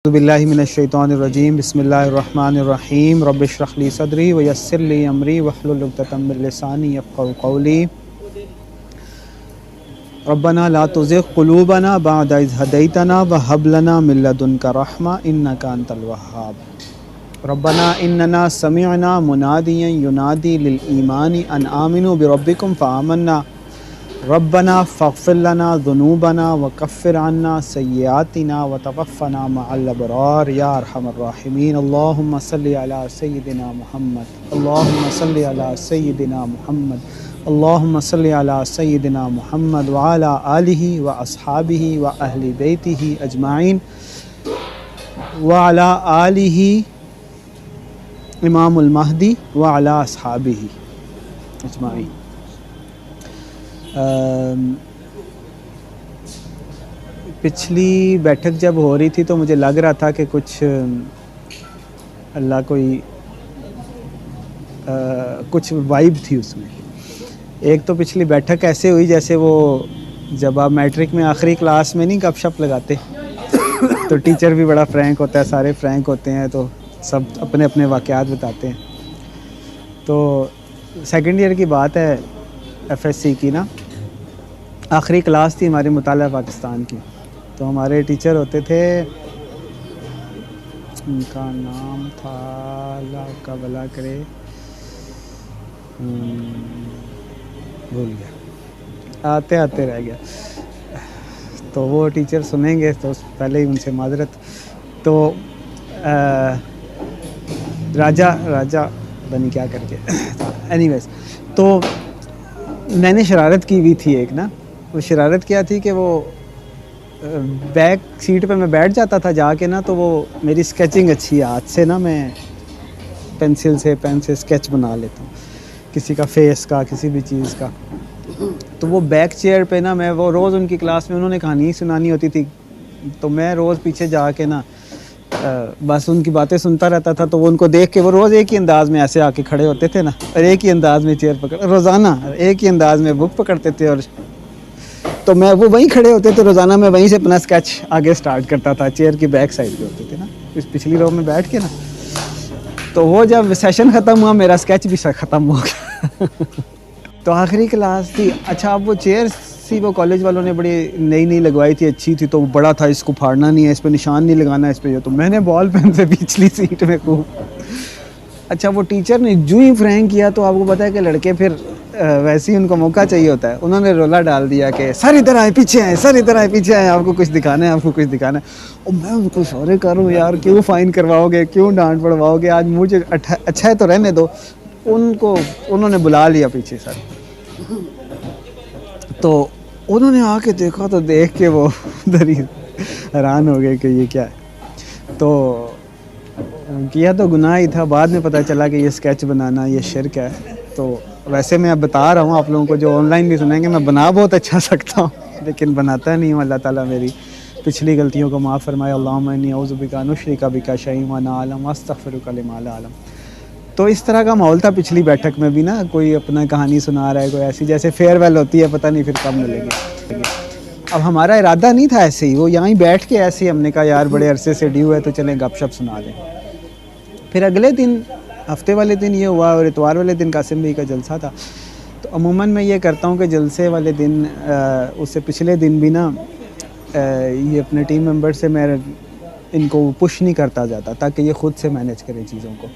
बिल्लाहि मिनश्शैतानिर्रजीम बिस्मिल्लाहिर्रहमानिर्रहीम रब्बिश्रह ली सदरी व यस्सिर ली अमरी वहलुल उक़दतम मिन लिसानी यफ़क़हू क़ौली रब्बना ला तुज़िग़ क़ुलूबना बअद इज़ हदैतना व हब लना मिन लदुनका रहमा इन्नका अंतल वह्हाब। रब्बना इन्नना समिअना मुनादियन युनादी लिल ईमानि अन आमिनू बिरब्बिकुम फ़आमन्ना रब्बना फ़ग़फ़िर लना ज़ुनूबना व कफ़्फ़िर अन्ना सय्यिआतिना व तवफ़्फ़ना मअल अबरार या अरहमर राहिमीन। अल्लाहुम्मा सल्लि अला सय्यिदिना मुहम्मद, अल्लाहुम्मा सल्लि अला सय्यिदिना मुहम्मद, अल्लाहुम्मा सल्लि अला सय्यिदिना मुहम्मद व अला आलिहि व अस्हाबिहि व अहलि बैतिहि अजमाइन व अला आलिहि इमामुल महदी व अला अस्हाबिहि अजमाइन। पिछली बैठक जब हो रही थी तो मुझे लग रहा था कि कुछ अल्लाह कोई कुछ वाइब थी उसमें। एक तो पिछली बैठक ऐसे हुई जैसे वो जब आप मैट्रिक में आखिरी क्लास में नहीं गपशप लगाते तो टीचर भी बड़ा फ्रैंक होता है, सारे फ्रैंक होते हैं, तो सब अपने अपने वाक़यात बताते हैं। तो सेकंड ईयर की बात है, एफएससी की ना, आखिरी क्लास थी हमारी मुताला पाकिस्तान की। तो हमारे टीचर होते थे, उनका नाम था, अल्लाह का भला करे, भूल गया, आते आते रह गया। तो वो टीचर सुनेंगे तो पहले ही उनसे माजरत। तो राजा बनी क्या करके एनीवेज, तो मैंने शरारत की हुई थी एक ना। वो शरारत क्या थी कि वो बैक सीट पे मैं बैठ जाता था जाके ना, तो वो मेरी स्केचिंग अच्छी है, हाथ से ना मैं पेन से स्केच बना लेता हूँ, किसी का फेस का, किसी भी चीज़ का। तो वो बैक चेयर पे ना, मैं वो रोज़ उनकी क्लास में उन्होंने कहानी सुनानी होती थी, तो मैं रोज़ पीछे जाके ना बस उनकी बातें सुनता रहता था। तो वो उनको देख के वो रोज़ एक ही अंदाज़ में ऐसे आके खड़े होते थे ना, और एक ही अंदाज़ में चेयर पकड़, रोज़ाना एक ही अंदाज़ में बुक पकड़ते थे, और तो मैं वो वहीं खड़े होते थे रोज़ाना, मैं वहीं से अपना स्केच आगे स्टार्ट करता था। चेयर की बैक साइड पे होते थे ना, इस पिछली रो में बैठ के ना। तो वो जब सेशन ख़त्म हुआ मेरा स्केच भी ख़त्म हो गया तो आखिरी क्लास थी। अच्छा, अब वो चेयर सी वो कॉलेज वालों ने बड़ी नई नई लगवाई थी, अच्छी थी, तो बड़ा था, इसको फाड़ना नहीं है, इस पर निशान नहीं लगाना, इस पर। तो मैंने बॉल पेन से पिछली सीट में खूब। अच्छा, वो टीचर ने जो ही फ्रैंक किया, तो आपको पता है कि लड़के फिर वैसे ही उनको मौका चाहिए होता है। उन्होंने रोला डाल दिया कि सर इधर आए, पीछे आए, सर इधर आए, पीछे आए, आपको कुछ दिखाना है, आपको कुछ दिखाना है। और मैं उनको सॉरी करूँ, यार क्यों फ़ाइन करवाओगे, क्यों डांट पड़वाओगे, आज मुझे अच्छा है तो रहने दो। उन्होंने बुला लिया पीछे सर। तो उन्होंने आके देखा, तो देख के वो उधर ही हैरान हो गए कि ये क्या है। तो किया तो गुनाह ही था, बाद में पता चला कि ये स्केच बनाना ये शिर्क है। तो वैसे मैं अब बता रहा हूँ आप लोगों को, जो ऑनलाइन भी सुनेंगे, मैं बना बहुत अच्छा सकता हूँ लेकिन बनाता नहीं हूँ। अल्लाह ताला मेरी पिछली गलतियों को माफ़ फरमाए। अल्लाहुम्मा इन्नी अऊज़ु बिका नुश्रिका बिका शैअन व अना अअलम व अस्तग़फिरुका लिमा ला अअलम। तो इस तरह का माहौल था पिछली बैठक में भी ना, कोई अपना कहानी सुना रहा है, कोई ऐसी जैसे फेयरवेल होती है, पता नहीं फिर कब मिलेगी। अब हमारा इरादा नहीं था ऐसे ही, वो यहाँ ही बैठ के ऐसे ही हमने कहा यार बड़े अरसे से ड्यू है तो चलें गपशप सुना दें। फिर अगले दिन, हफ्ते वाले दिन ये हुआ, और इतवार वाले दिन कासिम भाई का जलसा था। तो अमूमन मैं ये करता हूँ कि जलसे वाले दिन, उससे पिछले दिन भी ना, ये अपने टीम मेंबर से मैं इनको पुश नहीं करता जाता, ताकि ये ख़ुद से मैनेज करें चीज़ों को,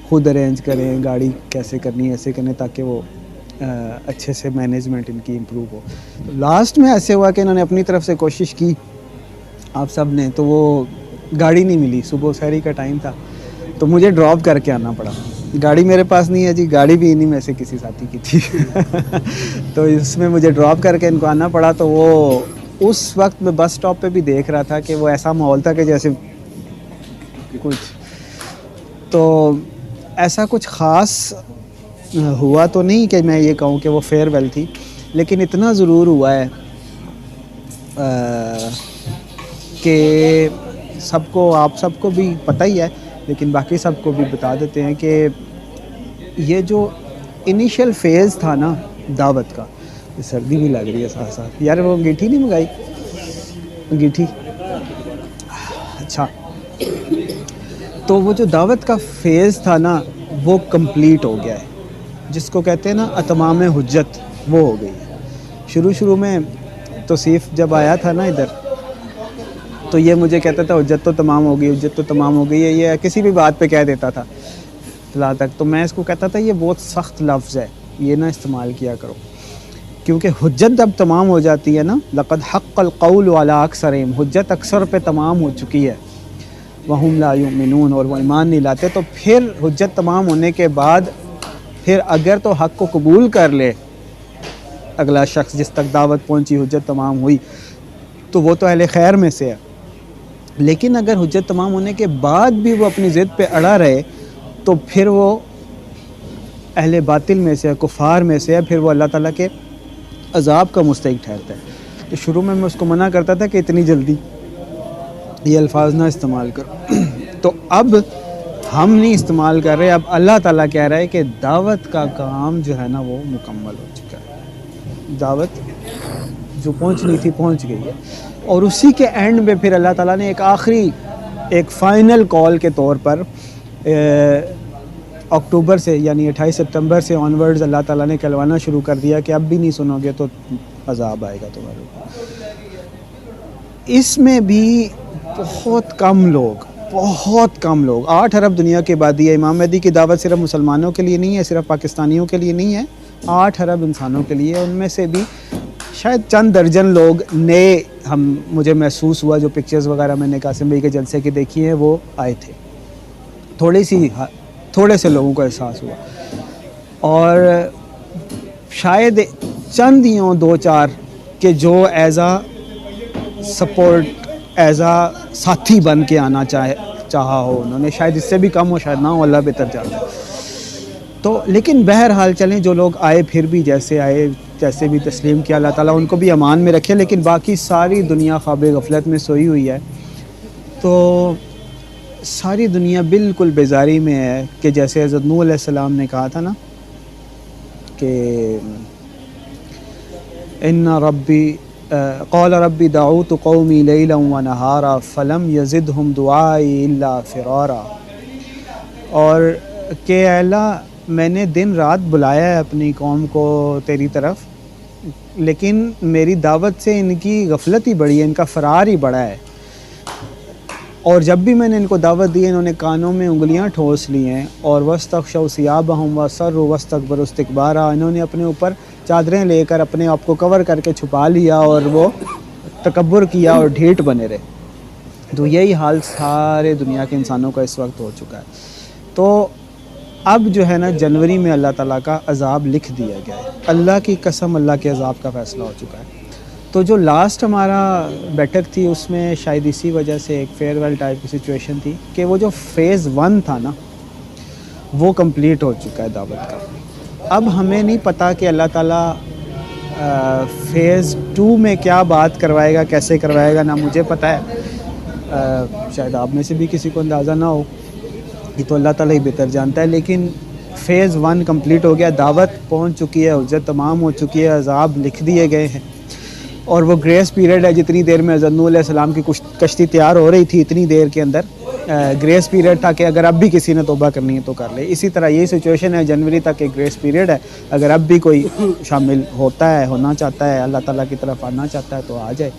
खुद अरेंज करें, गाड़ी कैसे करनी है, ऐसे करें, ताकि वो अच्छे से मैनेजमेंट इनकी इम्प्रूव हो। तो लास्ट में ऐसे हुआ कि इन्होंने अपनी तरफ से कोशिश की आप सब ने, तो वो गाड़ी नहीं मिली। सुबह सहरी का टाइम था, तो मुझे ड्रॉप करके आना पड़ा। गाड़ी मेरे पास नहीं है जी, गाड़ी भी इन्हीं में से किसी साथी की थी तो इसमें मुझे ड्रॉप करके इनको आना पड़ा। तो वो उस वक्त मैं बस स्टॉप पे भी देख रहा था कि वो ऐसा माहौल था कि जैसे कुछ, तो ऐसा कुछ ख़ास हुआ तो नहीं कि मैं ये कहूँ कि वो फेयरवेल थी, लेकिन इतना ज़रूर हुआ है कि सबको, आप सबको भी पता ही है, लेकिन बाकी सबको भी बता देते हैं कि ये जो इनिशियल फेज़ था ना दावत का, सर्दी भी लग रही है साथ साथ। यार वो अंगीठी नहीं मंगाई, अंगीठी अच्छा, तो वो जो दावत का फ़ेज़ था ना वो कंप्लीट हो गया है, जिसको कहते हैं ना अतमाम हुज्जत, वो हो गई है। शुरू में तौसीफ़ जब आया था ना इधर, तो ये मुझे कहता था हुज्जत तो तमाम हो गई, हुज्जत तो तमाम हो गई है, ये किसी भी बात पे कह देता था फ़िलहाल तक। तो मैं इसको कहता था ये बहुत सख्त लफ्ज़ है, ये ना इस्तेमाल किया करो, क्योंकि हुज्जत जब तमाम हो जाती है ना, लक़द हक़्क़ल क़ौलु अला अक्सरिहिम, हुज्जत अक्सर पे तमाम हो चुकी है, वहुम ला युमिनून, और वो ईमान नहीं लाते, तो फिर हुज्जत तमाम होने के बाद फिर अगर तो हक़ को कबूल कर ले अगला शख्स जिस तक दावत पहुंची, हुज्जत तमाम हुई, तो वो तो अहले खैर में से है। लेकिन अगर हुज्जत तमाम होने के बाद भी वो अपनी ज़िद पे अड़ा रहे, तो फिर वो अहले बातिल में से है, कुफ़ार में से है, फिर वो अल्लाह ताला के अज़ाब का मुस्तहिक़ ठहरता है। तो शुरू में मैं उसको मना करता था कि इतनी जल्दी ये अल्फाज ना इस्तेमाल करो। तो अब हम नहीं इस्तेमाल कर रहे, अब अल्लाह ताला कह रहा है कि दावत का काम जो है ना वो मुकम्मल हो चुका है, दावत जो पहुंचनी थी पहुंच गई है। और उसी के एंड में फिर अल्लाह ताला ने एक आखिरी, एक फ़ाइनल कॉल के तौर पर अक्टूबर से यानी 28 सितंबर से ऑनवर्ड्स अल्लाह ताला ने कहलवाना शुरू कर दिया कि अब भी नहीं सुनोगे तो अज़ाब आएगा तुम्हारे ऊपर। इसमें भी बहुत कम लोग, 8 अरब दुनिया की आबादी है। इमाम महदी की दावत सिर्फ मुसलमानों के लिए नहीं है, सिर्फ पाकिस्तानियों के लिए नहीं है, 8 अरब इंसानों के लिए। उनमें से भी शायद चंद दर्जन लोग नए, मुझे महसूस हुआ, जो पिक्चर्स वगैरह मैंने कासिम भाई के जलसे की देखी हैं वो आए थे, थोड़े से लोगों को एहसास हुआ। और शायद चंद ही हों 2-4 के जो एज़ आ सपोर्ट, एज़ आ साथी बन के आना चाहा हो उन्होंने, शायद इससे भी कम हो, शायद ना हो, अल्लाह बेहतर जानता है। तो लेकिन बहरहाल चलें, जो लोग आए फिर भी जैसे आए, जैसे भी तस्लीम किया, अल्लाह ताला उनको भी अमान में रखे। लेकिन बाकी सारी दुनिया ख्वाब गफलत में सोई हुई है, तो सारी दुनिया बिल्कुल बेजारी में है कि जैसे हज़रत नूह अलैहिस्सलाम ने कहा था ना कि इन्ना रब्बी क़ाल रब्बी दअूतु क़ौमी लैलन व नहारा फ़लम यज़िदहुम दुआई इल्ला फ़िरारा, और कि अल्लाह मैंने दिन रात बुलाया है अपनी कौम को तेरी तरफ, लेकिन मेरी दावत से इनकी गफलत ही बड़ी है, इनका फ़रार ही बड़ा है। और जब भी मैंने इनको दावत दी, इन्होंने कानों में उंगलियां ठोस ली हैं, और वस्तग़शौ सियाबहुम वसर्रु वस्तकबरु इस्तिकबारा, इन्होंने अपने ऊपर चादरें लेकर अपने आप को कवर करके छुपा लिया और वो तकब्बुर किया और ढीठ बने रहे। तो यही हाल सारे दुनिया के इंसानों का इस वक्त हो चुका है। तो अब जो है ना, जनवरी में अल्लाह ताला का अज़ाब लिख दिया गया है। अल्लाह की कसम, अल्लाह के अज़ाब का फ़ैसला हो चुका है। तो जो लास्ट हमारा बैठक थी उसमें शायद इसी वजह से एक फेयरवेल टाइप की सिचुएशन थी कि वो जो फ़ेज़ 1 था ना वो कंप्लीट हो चुका है दावत का। अब हमें नहीं पता कि अल्लाह ताला फ़ेज़ 2 में क्या बात करवाएगा, कैसे करवाएगा, ना मुझे पता है, शायद आप में से भी किसी को अंदाज़ा ना हो, ये तो अल्लाह ताला ही बेहतर जानता है। लेकिन फ़ेज़ 1 कंप्लीट हो गया, दावत पहुंच चुकी है, हुज्जत तमाम हो चुकी है, अज़ाब लिख दिए गए हैं, और वो ग्रेस पीरियड है, जितनी देर में हज़रत नूह अलैहिस्सलाम की कश्ती तैयार हो रही थी, इतनी देर के अंदर ग्रेस पीरियड था कि अगर अब भी किसी ने तौबा करनी है तो कर ले। इसी तरह यही सिचुएशन है, जनवरी तक एक ग्रेस पीरियड है, अगर अब भी कोई शामिल होता है, होना चाहता है, अल्लाह ताला की तरफ आना चाहता है तो आ जाए।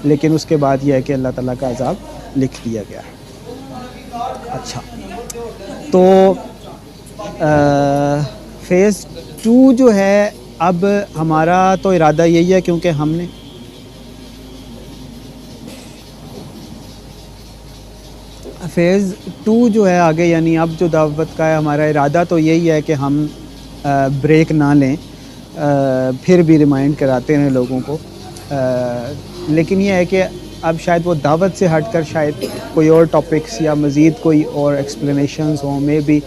लेकिन उसके बाद यह है कि अल्लाह ताला का अज़ाब लिख दिया गया है। अच्छा, तो फ़ेज़ 2 जो है, अब हमारा तो इरादा यही है, क्योंकि हमने फ़ेज़ 2 जो है आगे, यानी अब जो दावत का है, हमारा इरादा तो यही है कि हम ब्रेक ना लें, फिर भी रिमाइंड कराते रहें लोगों को। लेकिन यह है कि अब शायद वो दावत से हटकर शायद कोई और टॉपिक्स या मज़ीद कोई और एक्सप्लेनेशंस हों, मे बी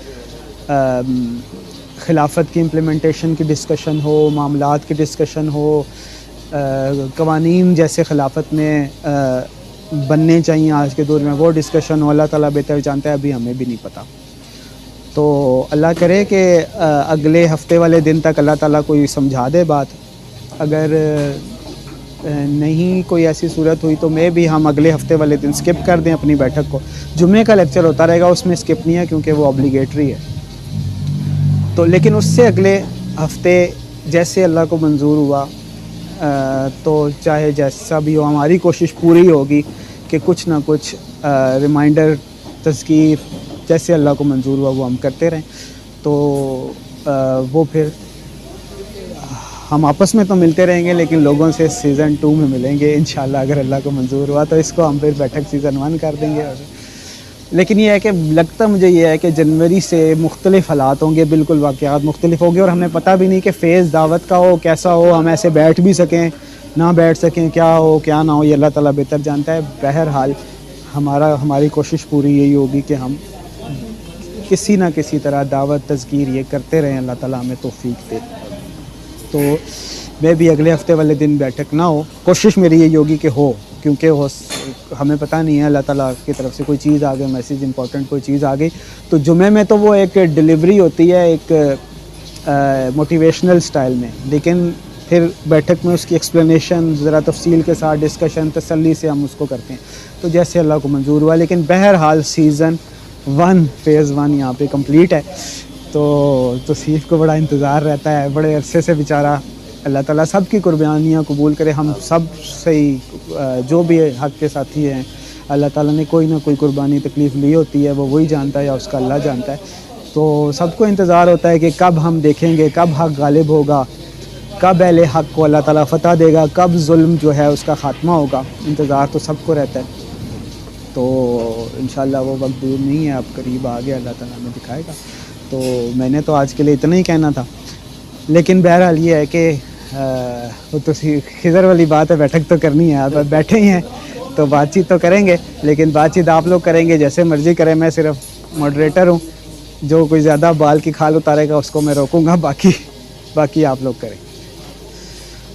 खिलाफत की इम्प्लीमेंटेशन की डिस्कशन हो, मामलात की डिस्कशन हो, कवानीन जैसे खिलाफत में बनने चाहिए आज के दौर में, वो डिस्कशन हो। अल्लाह ताला बेहतर जानता है, अभी हमें भी नहीं पता। तो अल्लाह करे कि अगले हफ्ते वाले दिन तक अल्लाह ताला कोई समझा दे बात। अगर नहीं कोई ऐसी सूरत हुई तो मैं भी हम अगले हफ्ते वाले दिन स्किप कर दें अपनी बैठक को। जुम्मे का लेक्चर होता रहेगा, उसमें स्किप नहीं है क्योंकि वो ऑब्लिगेटरी है। तो लेकिन उससे अगले हफ्ते जैसे अल्लाह को मंजूर हुआ तो चाहे जैसा भी हो, हमारी कोशिश पूरी होगी कि कुछ ना कुछ रिमाइंडर, तज़कीर जैसे अल्लाह को मंजूर हुआ वो हम करते रहें। तो वो फिर हम आपस में तो मिलते रहेंगे, लेकिन लोगों से सीज़न 2 में मिलेंगे इंशाल्लाह, अगर अल्लाह को मंजूर हुआ तो इसको हम फिर बैठक सीज़न 1 कर देंगे। और लेकिन ये है कि लगता मुझे ये है कि जनवरी से मुख्तलिफ़ हालात होंगे, बिल्कुल वाक़यात मुख्तलिफ़ होंगे और हमें पता भी नहीं कि फ़ेज़ दावत का हो कैसा हो, हम ऐसे बैठ भी सकें ना बैठ सकें, क्या हो क्या ना हो, ये अल्लाह ताला बेहतर जानता है। बहरहाल हमारी कोशिश पूरी यही होगी कि हम किसी ना किसी तरह दावत तज़कीर ये करते रहें, अल्लाह ताला हमें तौफ़ीक दे। तो मैं भी अगले हफ्ते वाले दिन बैठक ना हो, कोशिश मेरी यही होगी कि हो, क्योंकि हमें पता नहीं है, अल्लाह ताला की तरफ से कोई चीज़ आ गई, मैसेज इंपॉर्टेंट कोई चीज़ आ गई तो जुमे में तो वो एक डिलीवरी होती है एक मोटिवेशनल स्टाइल में, लेकिन फिर बैठक में उसकी एक्सप्लेनेशन ज़रा तफसील के साथ डिस्कशन तसल्ली से हम उसको करते हैं, तो जैसे अल्लाह को मंजूर हुआ। लेकिन बहरहाल सीज़न 1 फ़ेज़ 1 यहाँ पे कंप्लीट है। तो तौसीफ़ को बड़ा इंतज़ार रहता है, बड़े अरसे से बेचारा, अल्लाह ताला सब की कुर्बानियाँ कबूल करे। हम सब सही जो भी हक़ के साथी हैं, अल्लाह ताला ने कोई ना कोई कुर्बानी तकलीफ़ ली होती है, वो वही जानता है या उसका अल्लाह जानता है। तो सबको इंतज़ार होता है कि कब हम देखेंगे, कब हक़ गालिब होगा, कब अहले हक़ को अल्लाह ताला फ़तह देगा, कब जुल्म जो है उसका ख़ात्मा होगा। इंतज़ार तो सबको रहता है। तो इंशाअल्लाह वो वक्त दूर नहीं है, अब करीब आ गया, अल्लाह ताला हमें दिखाएगा। तो मैंने तो आज के लिए इतना ही कहना था। लेकिन बहरहाल ये है कि वो तो खिज़र वाली बात है, बैठक तो करनी है, आप बैठे ही हैं तो बातचीत तो करेंगे, लेकिन बातचीत आप लोग करेंगे जैसे मर्ज़ी करें, मैं सिर्फ मॉडरेटर हूँ। जो कोई ज़्यादा बाल की खाल उतारेगा उसको मैं रोकूँगा, बाकी आप लोग करें।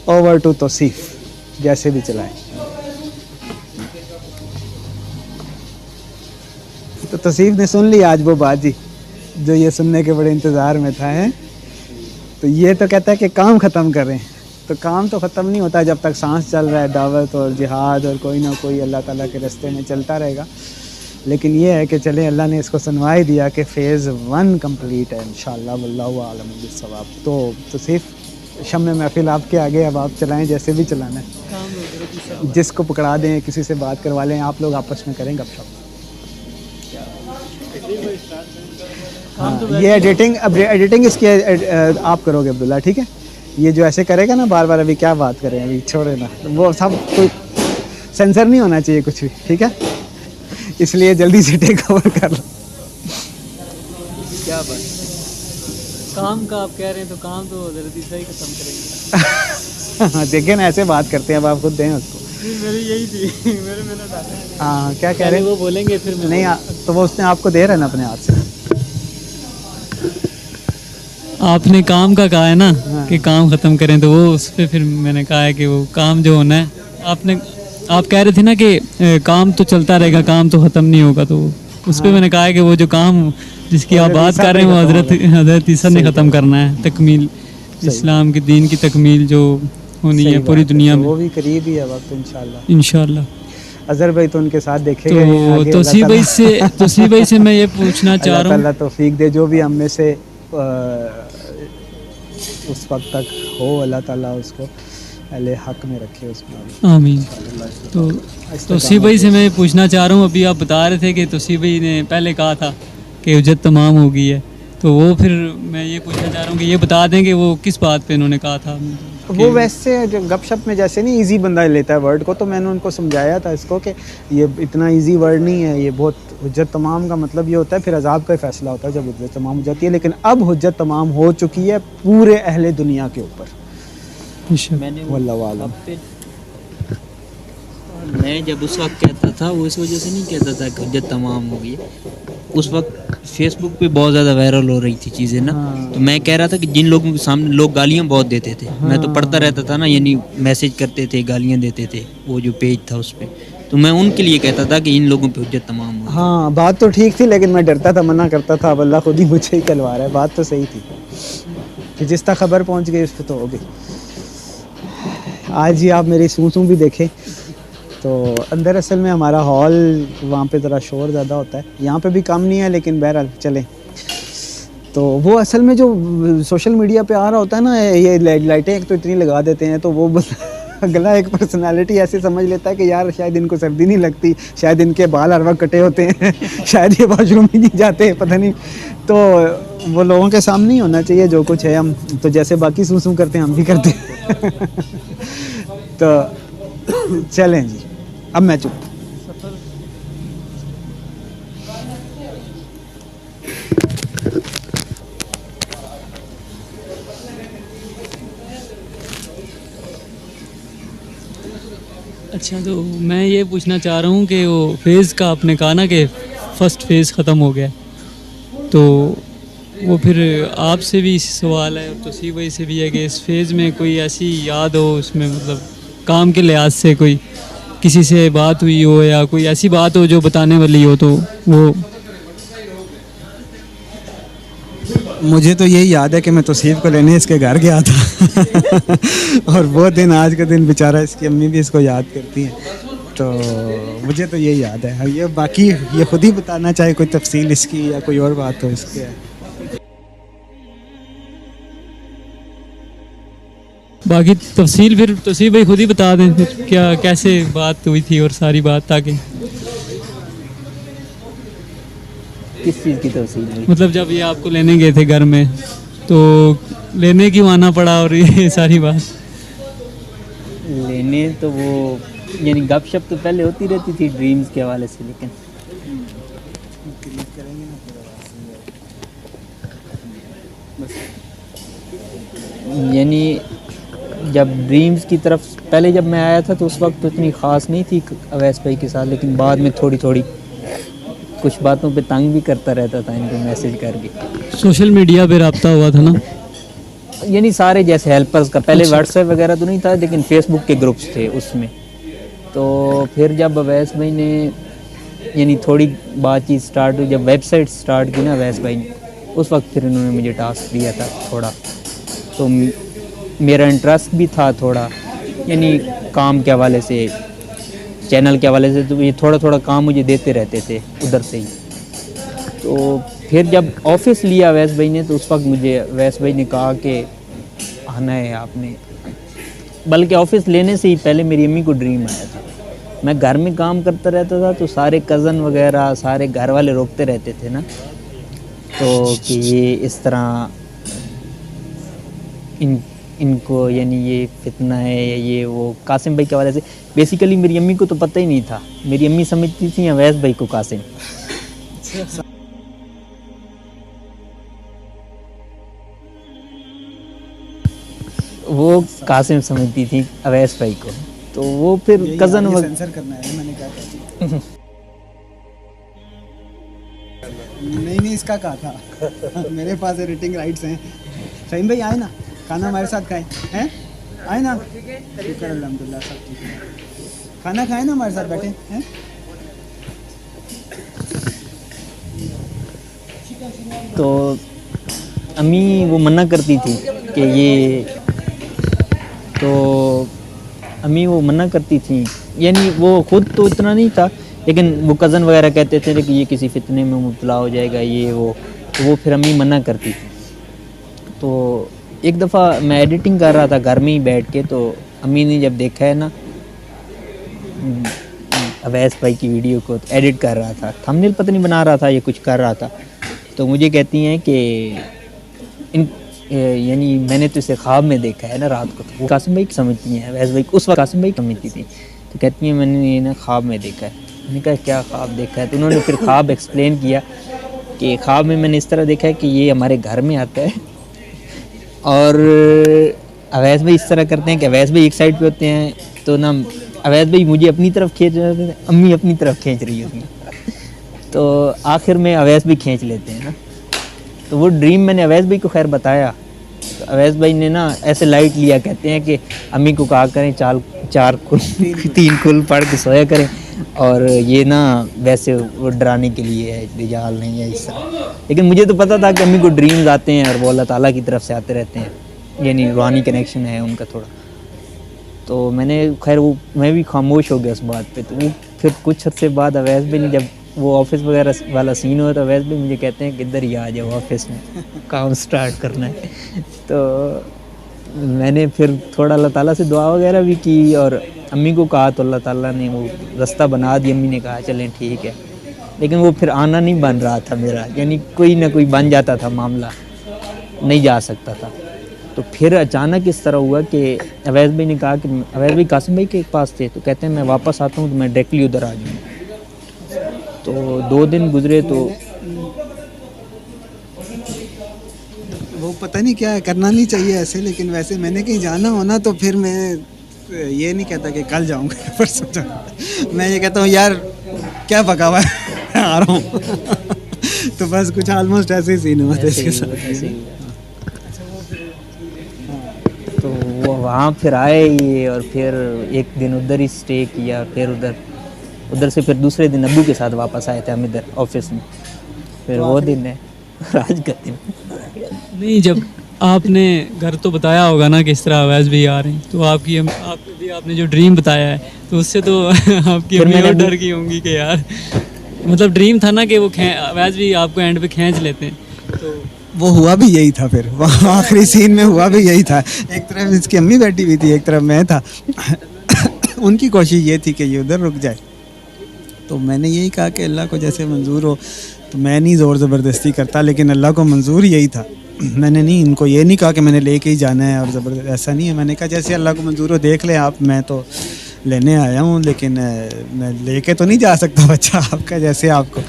ओवर टू तौसीफ़, जैसे भी चलाएं। तो तौसीफ़ ने सुन ली आज वो बात जी, जो ये सुनने के बड़े इंतज़ार में था। है तो ये तो कहता है कि काम ख़त्म करें, तो काम तो ख़त्म नहीं होता जब तक सांस चल रहा है। दावत और जिहाद और कोई ना कोई अल्लाह ताला के रास्ते में चलता रहेगा। लेकिन ये है कि चले, अल्लाह ने इसको सुनवा ही दिया कि फ़ेज़ 1 कंप्लीट है इंशाअल्लाह, वल्लाहु आलम बिस्सवाब। तो सिर्फ शम्मे महफिल आपके आगे, अब आप चलाएं जैसे भी चलाना है, जिसको पकड़ा दें, किसी से बात करवा लें, आप लोग आपस में करें गपशप। हाँ, ये एडिटिंग इसकी आप करोगे अब्दुल्ला, ठीक है? ये जो ऐसे करेगा ना बार बार, अभी क्या बात करें, अभी छोड़े ना, वो सब कोई सेंसर नहीं होना चाहिए कुछ भी, ठीक है? इसलिए जल्दी से टेक ओवर कर लो। क्या बात, काम का आप कह रहे हैं तो काम तो जल्दी से ही ख़त्म करेंगे। देखिए ना, ऐसे बात करते हैं, अब आप खुद दें उसको। मेरी यही थी, मेरे मैंने हाँ, क्या कह रहे हैं? वो बोलेंगे फिर मैं नहीं, तो वो उसने आपको दे रहा है ना अपने हाथ से। आपने काम का कहा है ना, हाँ। कि काम ख़त्म करें, तो वो उस पर फिर मैंने कहा है कि वो काम जो होना है, आप कह रहे थे ना कि काम तो चलता रहेगा, काम तो ख़त्म नहीं होगा, तो उस पर मैंने कहा है कि वो जो काम जिसकी आप बात कर रहे हैं वो हज़रत ईसा ने ख़त्म करना है, तकमील इस्लाम के दीन की तकमील जो होनी है पूरी दुनिया में। वो भी करीब ही है वक्त इंशाल्लाह। अज़हर भाई तो उनके साथ देखेंगे। तो तौसीफ़ भाई से मैं ये पूछना चाह रहा हूँ, अल्लाह तौफीक दे, जो भी हम में से उस वक्त तक हो, अल्लाह ताला उसको अहले हक़ में रखे उसमें, आमीन। तो तौसीफ़ भाई से मैं पूछना चाह रहा हूँ, अभी आप बता रहे थे कि तौसीफ़ भाई ने पहले कहा था कि उजरत तमाम हो गई है, तो वो फिर मैं ये पूछना चाह रहा हूँ कि ये बता दें कि वो किस बात पे उन्होंने कहा था। वो वैसे जो गपशप में जैसे नहीं इजी बंदा लेता है वर्ड को, तो मैंने उनको समझाया था इसको कि ये इतना इजी वर्ड नहीं है, ये बहुत, हुज्जत तमाम का मतलब ये होता है फिर अजाब का फैसला होता है जब हुज्जत तमाम हो जाती है। लेकिन अब हुज्जत तमाम हो चुकी है पूरे अहले दुनिया के ऊपर। वल्लाहु आलम। मैं जब उस वक्त कहता था, वो इस वजह से नहीं कहता था कि हुज्जत तमाम हो गई, उस वक्त फेसबुक पे बहुत ज़्यादा वायरल हो रही थी चीज़ें ना। हाँ। तो मैं कह रहा था कि जिन लोगों के सामने लोग गालियाँ बहुत देते थे, मैं तो पढ़ता रहता था ना, यानी मैसेज करते थे, गालियाँ देते थे, वो जो पेज था उस पर, तो मैं उनके लिए कहता था कि इन लोगों पे हुज्जत तमाम हो। हाँ, बात तो ठीक थी, लेकिन मैं डरता था, मना करता था। अब अल्लाह खुद ही मुझे ही कहलवा रहा है। बात तो सही थी कि जिस तक खबर पहुँच गई उस पर तो हो गई। आज ही आप मेरी सूं भी देखें तो अंदर असल में हमारा हॉल, वहाँ पे ज़रा शोर ज़्यादा होता है, यहाँ पे भी कम नहीं है, लेकिन बहरहाल चलें। तो वो असल में जो सोशल मीडिया पे आ रहा होता है ना, ये लाइटें एक तो इतनी लगा देते हैं, तो वो अगला एक पर्सनालिटी ऐसे समझ लेता है कि यार शायद इनको सर्दी नहीं लगती, शायद इनके बाल हर वक्त कटे होते हैं शायद ये वॉशरूम ही नहीं जाते, पता नहीं। तो वो लोगों के सामने ही होना चाहिए जो कुछ है। हम तो जैसे बाकी सूं करते हैं हम भी करते हैं तो चलें जी, अब मैं चुप। अच्छा, तो मैं ये पूछना चाह रहा हूँ कि वो फेज़ का आपने कहा ना कि फ़र्स्ट फेज़ ख़त्म हो गया, तो वो फिर आपसे भी सवाल है, तो सी वही से भी है कि इस फेज़ में कोई ऐसी याद हो उसमें, मतलब काम के लिहाज से कोई किसी से बात हुई हो या कोई ऐसी बात हो जो बताने वाली हो, तो वो मुझे तो यही याद है कि मैं तौसीफ को लेने इसके घर गया था और वो दिन, आज का दिन बेचारा, इसकी अम्मी भी इसको याद करती हैं, तो मुझे तो यही याद है। ये बाकी ये खुद ही बताना चाहे कोई तफसील इसकी या कोई और बात हो इसके। बाकी तफसील फिर तौसीफ भाई खुद ही बता दें फिर क्या कैसे बात हुई थी और सारी बात, ताकि किस चीज़ की तफसील हुई? मतलब जब ये आपको लेने गए थे घर में, तो लेने क्यों आना पड़ा और ये सारी बात। लेने तो वो यानी गपशप तो पहले होती रहती थी ड्रीम्स के हवाले से, लेकिन यानी जब ड्रीम्स की तरफ पहले जब मैं आया था तो उस वक्त तो इतनी ख़ास नहीं थी अवैस भाई के साथ, लेकिन बाद में थोड़ी थोड़ी कुछ बातों पे तंग भी करता रहता था इनको मैसेज करके। सोशल मीडिया पे रब्ता हुआ था ना, यानी सारे जैसे हेल्पर्स का, पहले व्हाट्सएप वगैरह तो नहीं था, लेकिन फेसबुक के ग्रुप्स थे उसमें। तो फिर जब अवैस भाई ने यानी थोड़ी बातचीत स्टार्ट हुई, जब वेबसाइट स्टार्ट की ना अवैस भाई ने, उस वक्त फिर उन्होंने मुझे टास्क दिया था थोड़ा, तो मेरा इंटरेस्ट भी था थोड़ा, यानी काम के हवाले से, चैनल के हवाले से, तो ये थोड़ा थोड़ा काम मुझे देते रहते थे उधर से ही। तो फिर जब ऑफिस लिया अवैस भाई ने, तो उस वक्त मुझे अवैस भाई ने कहा कि आना है आपने, बल्कि ऑफिस लेने से ही पहले मेरी अम्मी को ड्रीम आया था। मैं घर में काम करता रहता था, तो सारे कज़न वगैरह सारे घर वाले रोकते रहते थे ना, तो कि ये इस तरह इनको यानी ये फितना है या ये वो, कासिम भाई के हवाले से। बेसिकली मेरी अम्मी को तो पता ही नहीं था, मेरी अम्मी समझती थी अवैस भाई को कासिम। वो कासिम समझती थी अवैस भाई को, तो वो फिर कज़न सेंसर करना है, मैंने क्या कहा नहीं इसका कहा था मेरे पास एडिटिंग राइट्स हैं। सहीम भाई आए ना, खाना हमारे साथ खाएं हैं, आए ना, शुक्र अल्हम्दुलिल्लाह सब ठीक है, खाना खाएं ना हमारे साथ बैठे हैं। तो अम्मी वो मना करती थी कि ये, तो अम्मी वो मना करती थी, यानी वो खुद तो इतना नहीं था, लेकिन वो कज़न वगैरह कहते थे कि ये किसी फितने में मुब्तला हो जाएगा ये वो, तो वो फिर अम्मी मना करती थी। तो एक दफ़ा मैं एडिटिंग कर रहा था घर में ही बैठ के, तो अम्मी ने जब देखा है ना अवैस भाई की वीडियो को, तो एडिट कर रहा था, थंबनेल पता नहीं बना रहा था, ये कुछ कर रहा था, तो मुझे कहती हैं कि यानी मैंने तो इसे ख्वाब में देखा है ना रात को। तो कासिम भाई समझती हैं अवैस भाई, उस वक्त कासिम भाई समझती थी, तो कहती हैं मैंने ये ना ख्वाब में देखा है। मैंने कहा क्या ख्वाब देखा है, तो उन्होंने फिर ख्वाब एक्सप्लेन किया कि ख्वाब में मैंने इस तरह देखा है कि ये हमारे घर में आता है और अवैस भाई इस तरह करते हैं कि अवैस भाई एक साइड पे होते हैं, तो ना अवैस भाई मुझे अपनी तरफ खींच रहे होते हैं, अम्मी अपनी तरफ खींच रही होती हैं, तो आखिर में अवैस भाई खींच लेते हैं ना। तो वो ड्रीम मैंने अवैस भाई को खैर बताया, तो अवैस भाई ने ना ऐसे लाइट लिया, कहते हैं कि अम्मी को कहा करें चार कुल 3 कुल पढ़ के सोया करें, और ये ना वैसे वो डराने के लिए है, रिजाल नहीं है इस तरह। लेकिन मुझे तो पता था कि अम्मी को ड्रीम्स आते हैं और वो अल्लाह ताला की तरफ से आते रहते हैं, यानी रूहानी कनेक्शन है उनका थोड़ा। तो मैंने खैर वो मैं भी खामोश हो गया उस बात पे। तो वो फिर कुछ अर्से बाद अवैस भाई ने जब वो ऑफिस वगैरह वाला सीन हुआ तो अवैस भाई मुझे कहते हैं कि इधर ही आ जाओ ऑफिस में काम स्टार्ट करना है। तो मैंने फिर थोड़ा अल्लाह ताला से दुआ वगैरह भी की और अम्मी को कहा तो अल्लाह ताला ने वो रास्ता बना दिया। अम्मी ने कहा चलें ठीक है, लेकिन वो फिर आना नहीं बन रहा था मेरा, यानी कोई ना कोई बन जाता था मामला, नहीं जा सकता था। तो फिर अचानक इस तरह हुआ कि अवैस भाई ने कहा कि अवैस भाई कासिम भाई के पास थे, तो कहते हैं मैं वापस आता हूँ तो मैं डायरेक्टली उधर आ जाऊँगा। तो 2 दिन गुजरे तो वो पता नहीं क्या करना नहीं चाहिए ऐसे, लेकिन वैसे मैंने कहीं जाना हो ना तो फिर मैं ये नहीं कहता कि कल जाऊँगा परसों जाऊँगा, मैं ये कहता हूँ यार क्या पका हुआ है आ रहा हूँ। तो बस कुछ ऑलमोस्ट ऐसे ही सीन हुआ था इसके साथ। तो वो वहाँ फिर आए ये और फिर एक दिन उधर ही स्टे किया, फिर उधर से फिर दूसरे दिन अब्बू के साथ वापस आए थे हम इधर ऑफिस में। फिर वो दिन है आज का दिन। नहीं, जब आपने घर तो बताया होगा ना कि इस तरह अवैस भी आ रहे हैं, तो आपने जो ड्रीम बताया है तो उससे तो आपकी अम्मी और डर गई होंगी कि यार मतलब ड्रीम था ना कि वो अवैस भी आपको एंड पे खींच लेते हैं। तो वो हुआ भी यही था, फिर वहाँ आखिरी सीन में हुआ भी यही था। एक तरफ इसकी अम्मी बैठी हुई थी, एक तरफ मैं था। उनकी कोशिश ये थी कि ये उधर रुक जाए, तो मैंने यही कहा कि अल्लाह को जैसे मंजूर हो। तो मैं नहीं ज़ोर ज़बरदस्ती करता, लेकिन अल्लाह को मंजूर यही था। मैंने नहीं इनको ये नहीं कहा कि मैंने लेके ही जाना है और ज़बरदस्त, ऐसा नहीं है। मैंने कहा जैसे अल्लाह को मंजूर हो देख ले आप, मैं तो लेने आया हूँ, लेकिन मैं लेके तो नहीं जा सकता बच्चा आपका जैसे आपको।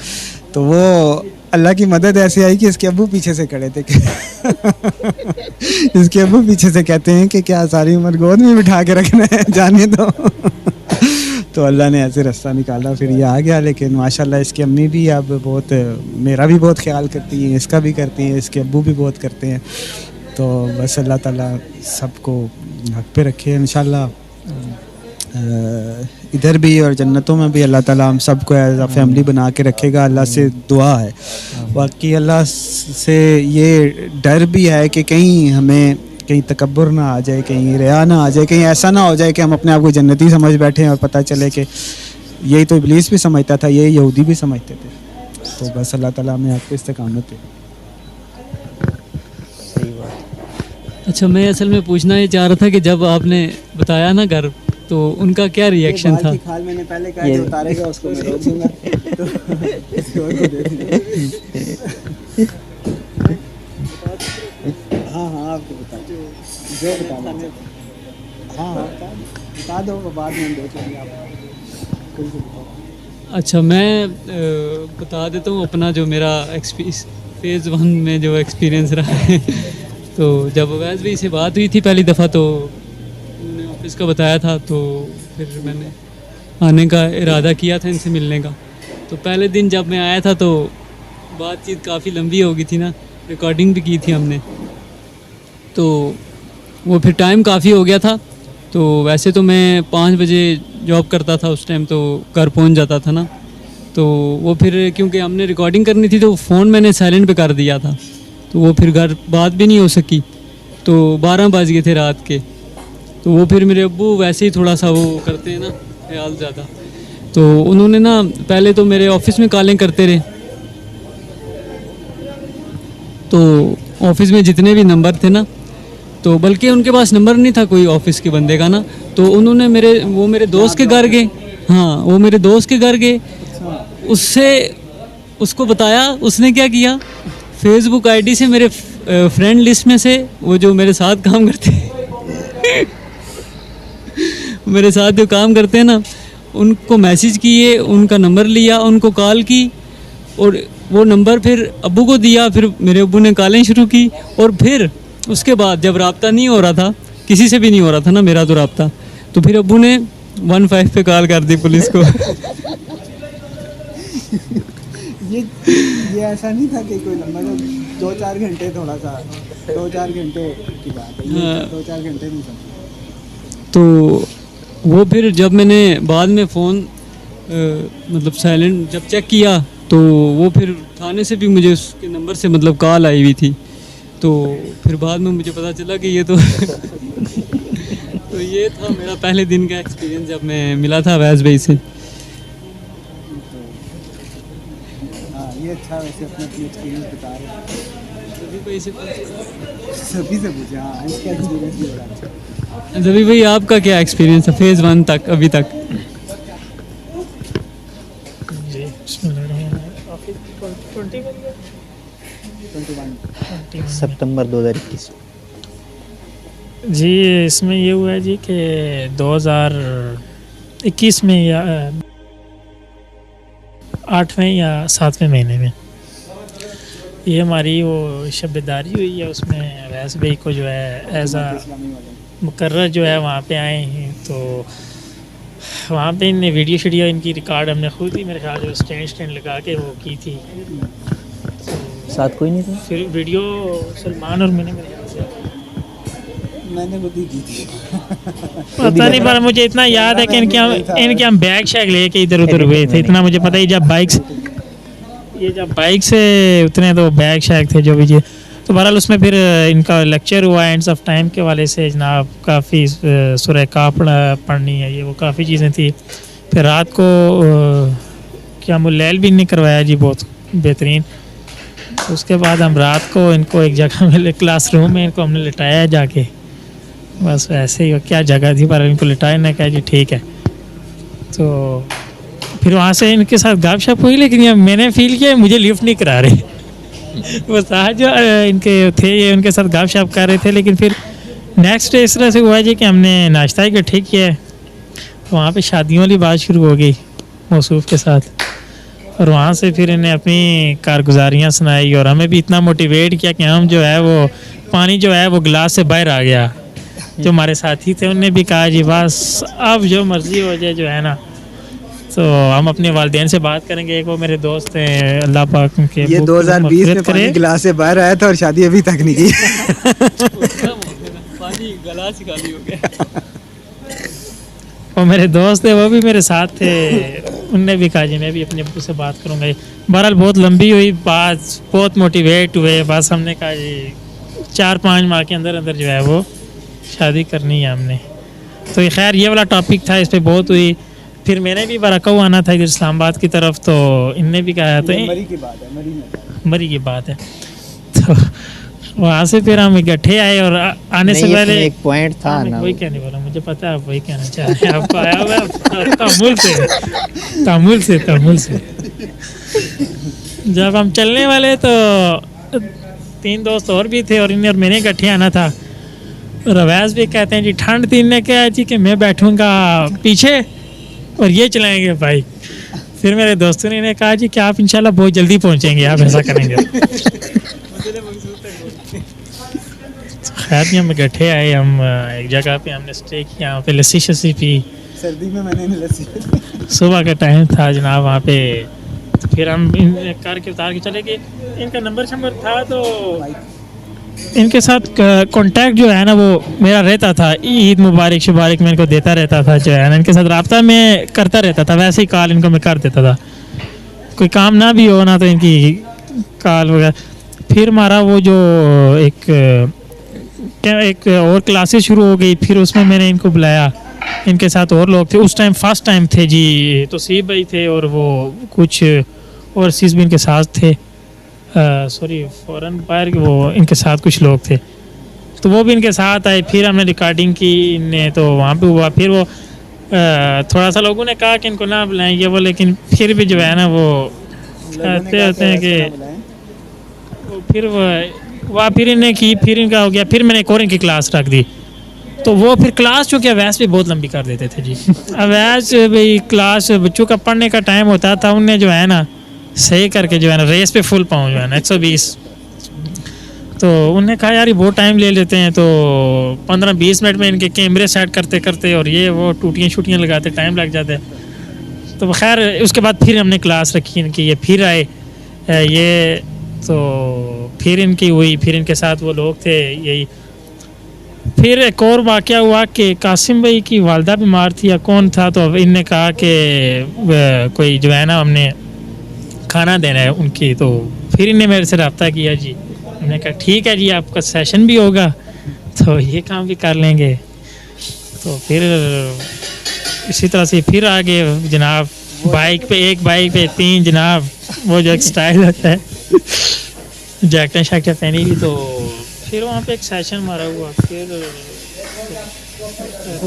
तो वो अल्लाह की मदद ऐसे आई कि इसके अब्बू पीछे से खड़े थे कि इसके अब्बू पीछे से कहते हैं कि क्या सारी उम्र गोद में बिठा के रखना है, जाने दो। तो अल्लाह ने ऐसे रास्ता निकाला, फिर ये आ गया। लेकिन माशाल्लाह इसकी अम्मी भी अब बहुत, मेरा भी बहुत ख्याल करती हैं, इसका भी करती हैं, इसके अब्बू भी बहुत करते हैं। तो बस अल्लाह ताला सबको हक पे रखे इंशाल्लाह, इधर भी और जन्नतों में भी अल्लाह ताला हम सबको एज अ फैमिली बना के रखेगा। अल्लाह से दुआ है, बाकी अल्लाह से ये डर भी है कि कहीं हमें कहीं तकब्बुर ना आ जाए, कहीं रिया ना आ जाए, कहीं ऐसा ना हो जाए कि हम अपने आप को जन्नती समझ बैठे हैं और पता चले कि यही तो इब्लीस भी समझता था, यही यहूदी भी समझते थे। तो बस अल्लाह ताला हमें आपको इस्तेकामत दे। अच्छा, मैं असल में पूछना ये चाह रहा था कि जब आपने बताया ना घर, तो उनका क्या रिएक्शन था? खाल मैंने पहले कहा कि उतारेगा उसको मैं रोक दूंगा, तो किसी और को दे दूंगा। हाँ आपको बता जो बताना है। हाँ बता दो, बाद में हम देख लेंगे। आप खुद से बताओ। अच्छा, मैं बता देता हूँ अपना जो मेरा फेज़ 1 में जो एक्सपीरियंस रहा है। तो जब अवैस भाई से बात हुई थी पहली दफ़ा, तो उन्होंने ऑफिस का बताया था, तो फिर मैंने आने का इरादा किया था इनसे मिलने का। तो पहले दिन जब मैं आया था तो बातचीत काफ़ी लंबी हो गई थी ना, रिकॉर्डिंग भी की थी हमने, तो वो फिर टाइम काफ़ी हो गया था। तो वैसे तो मैं 5 बजे जॉब करता था उस टाइम, तो घर पहुंच जाता था ना। तो वो फिर क्योंकि हमने रिकॉर्डिंग करनी थी तो फ़ोन मैंने साइलेंट पे कर दिया था, तो वो फिर घर बात भी नहीं हो सकी। तो 12 बज गए थे रात के। तो वो फिर मेरे अब्बू वैसे ही थोड़ा सा वो करते हैं ना ख्याल ज़्यादा, तो उन्होंने ना पहले तो मेरे ऑफिस में कॉलिंग करते रहे। तो ऑफिस में जितने भी नंबर थे ना, तो बल्कि उनके पास नंबर नहीं था कोई ऑफिस के बंदे का ना, तो उन्होंने मेरे दोस्त के घर गए। हाँ, वो मेरे दोस्त के घर गए, उसको बताया। उसने क्या किया, फेसबुक आईडी से मेरे फ्रेंड लिस्ट में से वो जो मेरे साथ काम करते हैं मेरे साथ जो काम करते हैं ना, उनको मैसेज किए, उनका नंबर लिया, उनको कॉल की, और वो नंबर फिर अब्बू को दिया। फिर मेरे अब्बू ने कॉलें शुरू की, और फिर उसके बाद जब राब्ता नहीं हो रहा था, किसी से भी नहीं हो रहा था ना मेरा तो राब्ता, तो फिर अब्बू ने 15 पे कॉल कर दी पुलिस को। ये ऐसा नहीं था कि कोई नंबर 2-4 घंटे, थोड़ा सा 2-4 घंटे की बात है, 2-4 घंटे नहीं था। तो वो फिर जब मैंने बाद में फ़ोन मतलब साइलेंट जब चेक किया, तो वो फिर थाने से भी मुझे उसके नंबर से मतलब कॉल आई हुई थी। तो फिर बाद में मुझे पता चला कि ये तो तो ये था मेरा पहले दिन का एक्सपीरियंस जब मैं मिला था अवैस भाई से। हाँ ये अच्छा, वैसे अपना एक्सपीरियंस बता रहे हैं। जबी भाई से सभी से पूछे। हाँ इसका एक्सपीरियंस भी बड़ा अच्छा। जबी भाई आपका क्या एक्सपीरियंस है फेज़ 1 तक अभी तक? जी सितंबर 2021। जी इसमें ये हुआ है जी कि 2021 में या 8वें या 7वें महीने में ये हमारी वो शब्बेदारी हुई है। उसमें अवैस भाई को जो है एज आ मुकर्रर जो है वहाँ पे आए हैं। तो वहाँ पे इनने वीडियो शीडियो इनकी रिकॉर्ड हमने खुद ही मेरे ख्याल से स्टैंड लगा के वो की थी। साथ कोई नहीं था। फिर वीडियो सलमान और मैंने मेरे ख्याल से मैंने खुद ही की थी। पता नहीं, पर मुझे इतना याद है कि इनके हम बैग शैग लेके इधर उधर हुए थे। इतना मुझे पता ही जब बाइक से उतने तो बैग शैग थे जो भी जी। तो बहरहाल उसमें फिर इनका लेक्चर हुआ एंड्स ऑफ टाइम के वाले से जनाब। काफ़ी सूरह काफ पढ़नी है, ये वो काफ़ी चीज़ें थी। फिर रात को क़ियामुल लैल भी नहीं करवाया जी, बहुत बेहतरीन। उसके बाद हम रात को इनको एक जगह में क्लासरूम में इनको हमने लिटाया जाके, बस वैसे ही क्या जगह थी पर इनको लिटाया ना, कहा जी ठीक है। तो फिर वहाँ से इनके साथ गपशप हुई, लेकिन ये मैंने फील किया मुझे लिफ्ट नहीं करा रहे। वो साथ जो इनके थे ये उनके साथ गपशप कर रहे थे। लेकिन फिर नेक्स्ट डे इस तरह से हुआ जी कि हमने नाश्ता इकट्ठे किया है। तो वहाँ पे शादियों वाली बात शुरू हो गई मौसूफ के साथ। और वहाँ से फिर इन्हें अपनी कारगुजारियाँ सुनाई और हमें भी इतना मोटिवेट किया कि हम जो है वो पानी जो है वो गिलास से बाहर आ गया। जो हमारे साथी थे उनने भी कहा जी बस अब जो मर्ज़ी हो जाए जो है ना, तो हम अपने वालिदैन से बात करेंगे। एक वो मेरे दोस्त हैं, अल्लाह पाक उनके ये 2020 में पानी गिलास से बाहर आया था और शादी अभी तक नहीं की। पानी गिलास ही खाली हो गया। और मेरे दोस्त थे वो भी मेरे साथ थे, उनने भी कहा जी मैं भी अपने अब्बू से बात करूँगा। बहरहाल बहुत लंबी हुई बात, बहुत मोटिवेट हुए। बस हमने कहा जी 4-5 माह के अंदर अंदर जो है वो शादी करनी है हमने। तो ये खैर ये वाला टॉपिक था, इस पर बहुत हुई। फिर मैंने भी बरकाऊ आना था इधर इस्लामाबाद की तरफ, तो इनने भी कहा तो मरी की बात है, मरी की बात है। तो वहाँ से फिर हम इकट्ठे आए और आने से पहले एक पॉइंट था ना, वही कहने वाला, मुझे पता है आप वही कहना चाह रहे हैं। आपको आया हुआ तामुल से जब हम चलने वाले तो 3 दोस्त और भी थे और इन्हें और मैंने इकट्ठे आना था। रवैस भी कहते हैं जी ठंड थी, ने क्या थी कि मैं बैठूंगा पीछे और ये चलाएंगे बाइक। फिर मेरे दोस्तों ने कहा जी कि आप इंशाल्लाह बहुत जल्दी पहुंचेंगे, आप ऐसा करेंगे। खैर नहीं, हम इकट्ठे आए, हम एक जगह पे हमने स्टे किया, वहाँ पे लस्सी शस्सी पी। सर्दी में मैंने लस्सी सुबह का टाइम था जनाब वहाँ पे। तो फिर हम इन कार के उतार के चले गए। इनका नंबर था तो इनके साथ कांटेक्ट जो है ना वो मेरा रहता था। ईद मुबारक शुबारक मैं इनको देता रहता था, जो है ना इनके साथ रब्ता मैं करता रहता था। वैसे ही कॉल इनको मैं कर देता था, कोई काम ना भी हो ना तो इनकी कॉल वगैरह। फिर हमारा वो जो एक और क्लासेस शुरू हो गई, फिर उसमें मैंने इनको बुलाया। इनके साथ और लोग थे, उस टाइम फर्स्ट टाइम थे जी, तो सीब भाई थे और वो कुछ और चीज़ भी इनके साथ थे, सॉरी फॉरेन बाहर के, वो इनके साथ कुछ लोग थे तो वो भी इनके साथ आए। फिर हमने रिकॉर्डिंग की इनने, तो वहाँ पे हुआ। फिर वो थोड़ा सा लोगों ने कहा कि इनको ना बुलाएंगे वो, लेकिन फिर भी जो है ना वो कहते होते हैं कि फिर वह फिर इन्हें की, फिर इनका हो गया। फिर मैंने एक और इनकी क्लास रख दी। तो वो फिर क्लास चूँकि अवैस भी बहुत लंबी कर देते थे जी। अवैस भाई क्लास बच्चों का पढ़ने का टाइम होता था, उनने जो है ना सही करके जो है ना रेस पे फुल पाऊँ जो है ना 120। तो उन्होंने कहा यार ये बहुत टाइम ले लेते हैं, तो 15-20 मिनट में इनके कैमरे सेट करते करते और ये वो टूटियाँ शूटियाँ लगाते टाइम लग जाता है। तो खैर उसके बाद फिर हमने क्लास रखी इनकी, ये फिर आए ये, तो फिर इनकी हुई। फिर इनके साथ वो लोग थे यही। फिर एक और वाक़या हुआ कि कासिम भाई की वालदा बीमार थी या कौन था, तो इनने कहा कि कोई जो है ना हमने खाना देना है उनकी। तो फिर इन्हें मेरे से रब्ता किया जी। मैंने कहा ठीक है जी, आपका सेशन भी होगा तो ये काम भी कर लेंगे। तो फिर इसी तरह से फिर आगे जनाब बाइक पे 3 जनाब, वो जो एक स्टाइल होता है जैकेटें पहनी ली। तो फिर वहाँ पे एक सेशन मारा हुआ।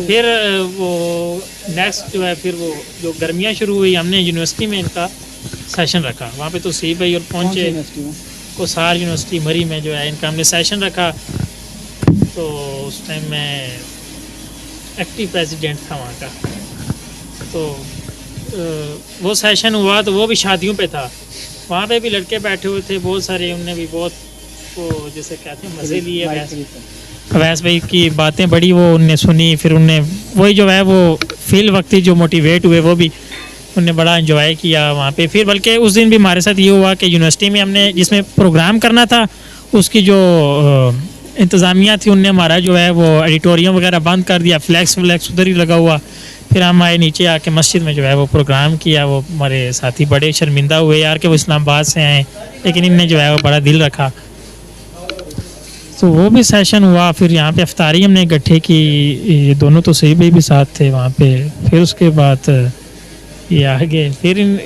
फिर वो नेक्स्ट जो है फिर वो जो गर्मियाँ शुरू हुई, हमने यूनिवर्सिटी में इनका सेशन रखा। वहाँ पे तो सी भाई और पहुँचे कोसार यूनिवर्सिटी मरी में जो है इनका हमने सेशन रखा। तो उस टाइम मैं एक्टिव प्रेसिडेंट था वहाँ का। तो वो सेशन हुआ तो वो भी शादियों पे था। वहाँ पे भी लड़के बैठे हुए थे बहुत सारे, उनने भी बहुत वो जैसे कहते हैं मज़े लिए। अवैस भाई की बातें बड़ी वो उनने सुनी। फिर उनने वही जो है वो फील वक्ती जो मोटिवेट हुए वो भी उनने बड़ा एंजॉय किया वहाँ पे। फिर बल्कि उस दिन भी हमारे साथ ये हुआ कि यूनिवर्सिटी में हमने जिसमें प्रोग्राम करना था उसकी जो इंतज़ामिया थी उनने हमारा जो है वो एडिटोरियम वगैरह बंद कर दिया, फ्लैक्स उधर ही लगा हुआ। फिर हम आए नीचे आके मस्जिद में जो है वो प्रोग्राम किया। वो हमारे साथी बड़े शर्मिंदा हुए यार कि वो इस्लामाबाद से आए, लेकिन इनने जो है वो बड़ा दिल रखा। तो वो भी सेशन हुआ। फिर यहाँ पे अफ्तारी हमने इकट्ठे की, ये दोनों तो सही भाई भी साथ थे वहाँ पे। फिर उसके बाद ये आगे फिर इन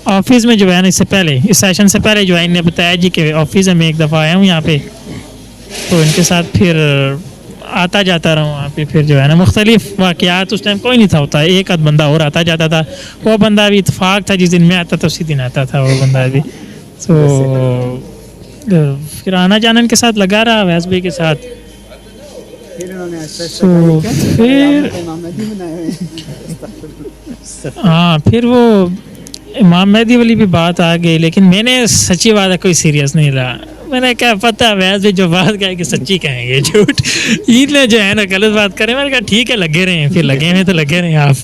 ऑफिस में जो है ना, इससे पहले इस सेशन से पहले जो है इन्हें बताया जी कि ऑफिस में मैं एक दफ़ा आया हूँ यहाँ पे। तो इनके साथ फिर आता जाता रहा वहाँ पे। फिर जो है ना मुख्तलिफ वाक़यात, उस टाइम कोई नहीं था होता, एक आध बंदा और आता जाता था। वो बंदा भी इत्तेफाक था, जिस दिन मैं आता था उसी दिन आता था वो बंदा भी। तो फिर आना जाना इनके साथ लगा रहा अवैस भाई के साथ। तो फिर हाँ फिर वो इमाम मेहदी वाली भी बात आ गई, लेकिन मैंने सच्ची बात है कोई सीरियस नहीं रहा। मैंने क्या पता अवैस भाई जो बात कहे कि सच्ची कहेंगे झूठ, इनने जो है ना गलत बात करें। मैंने कहा ठीक है लगे रहे, फिर लगे हैं तो लगे रहे आप।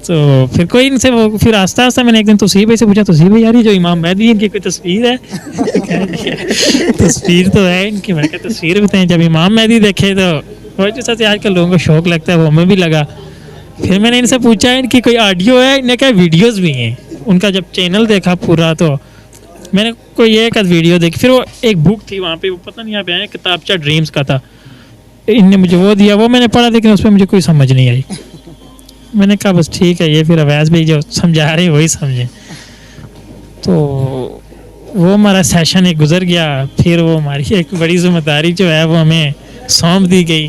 तो फिर कोई इनसे वो फिर आस्ता आस्ता मैंने एक दिन तौसीफ भाई से पूछा, तौसीफ भाई यार ये जो इमाम मेहदी इनकी कोई तस्वीर है? तस्वीर तो है इनकी। मैंने कहा तस्वीर बताएं। जब इमाम मेहदी देखे तो वही जैसा से आजकल लोगों को शौक लगता है वो हमें भी लगा। फिर मैंने इनसे पूछा इनकी कोई ऑडियो है? इन्हें क्या वीडियोस भी हैं? उनका जब चैनल देखा पूरा तो मैंने कोई एक आध वीडियो देखी। फिर वो एक बुक थी वहाँ पे, वो पता नहीं यहाँ पे किताबचा ड्रीम्स का था, इनने मुझे वो दिया, वो मैंने पढ़ा लेकिन उस पर मुझे कोई समझ नहीं आई। मैंने कहा बस ठीक है ये फिर अवैस भाई जो समझा रहे वही समझें। तो वो हमारा सेशन एक गुजर गया। फिर वो हमारी एक बड़ी जिम्मेदारी जो है वो हमें सौंप दी गई।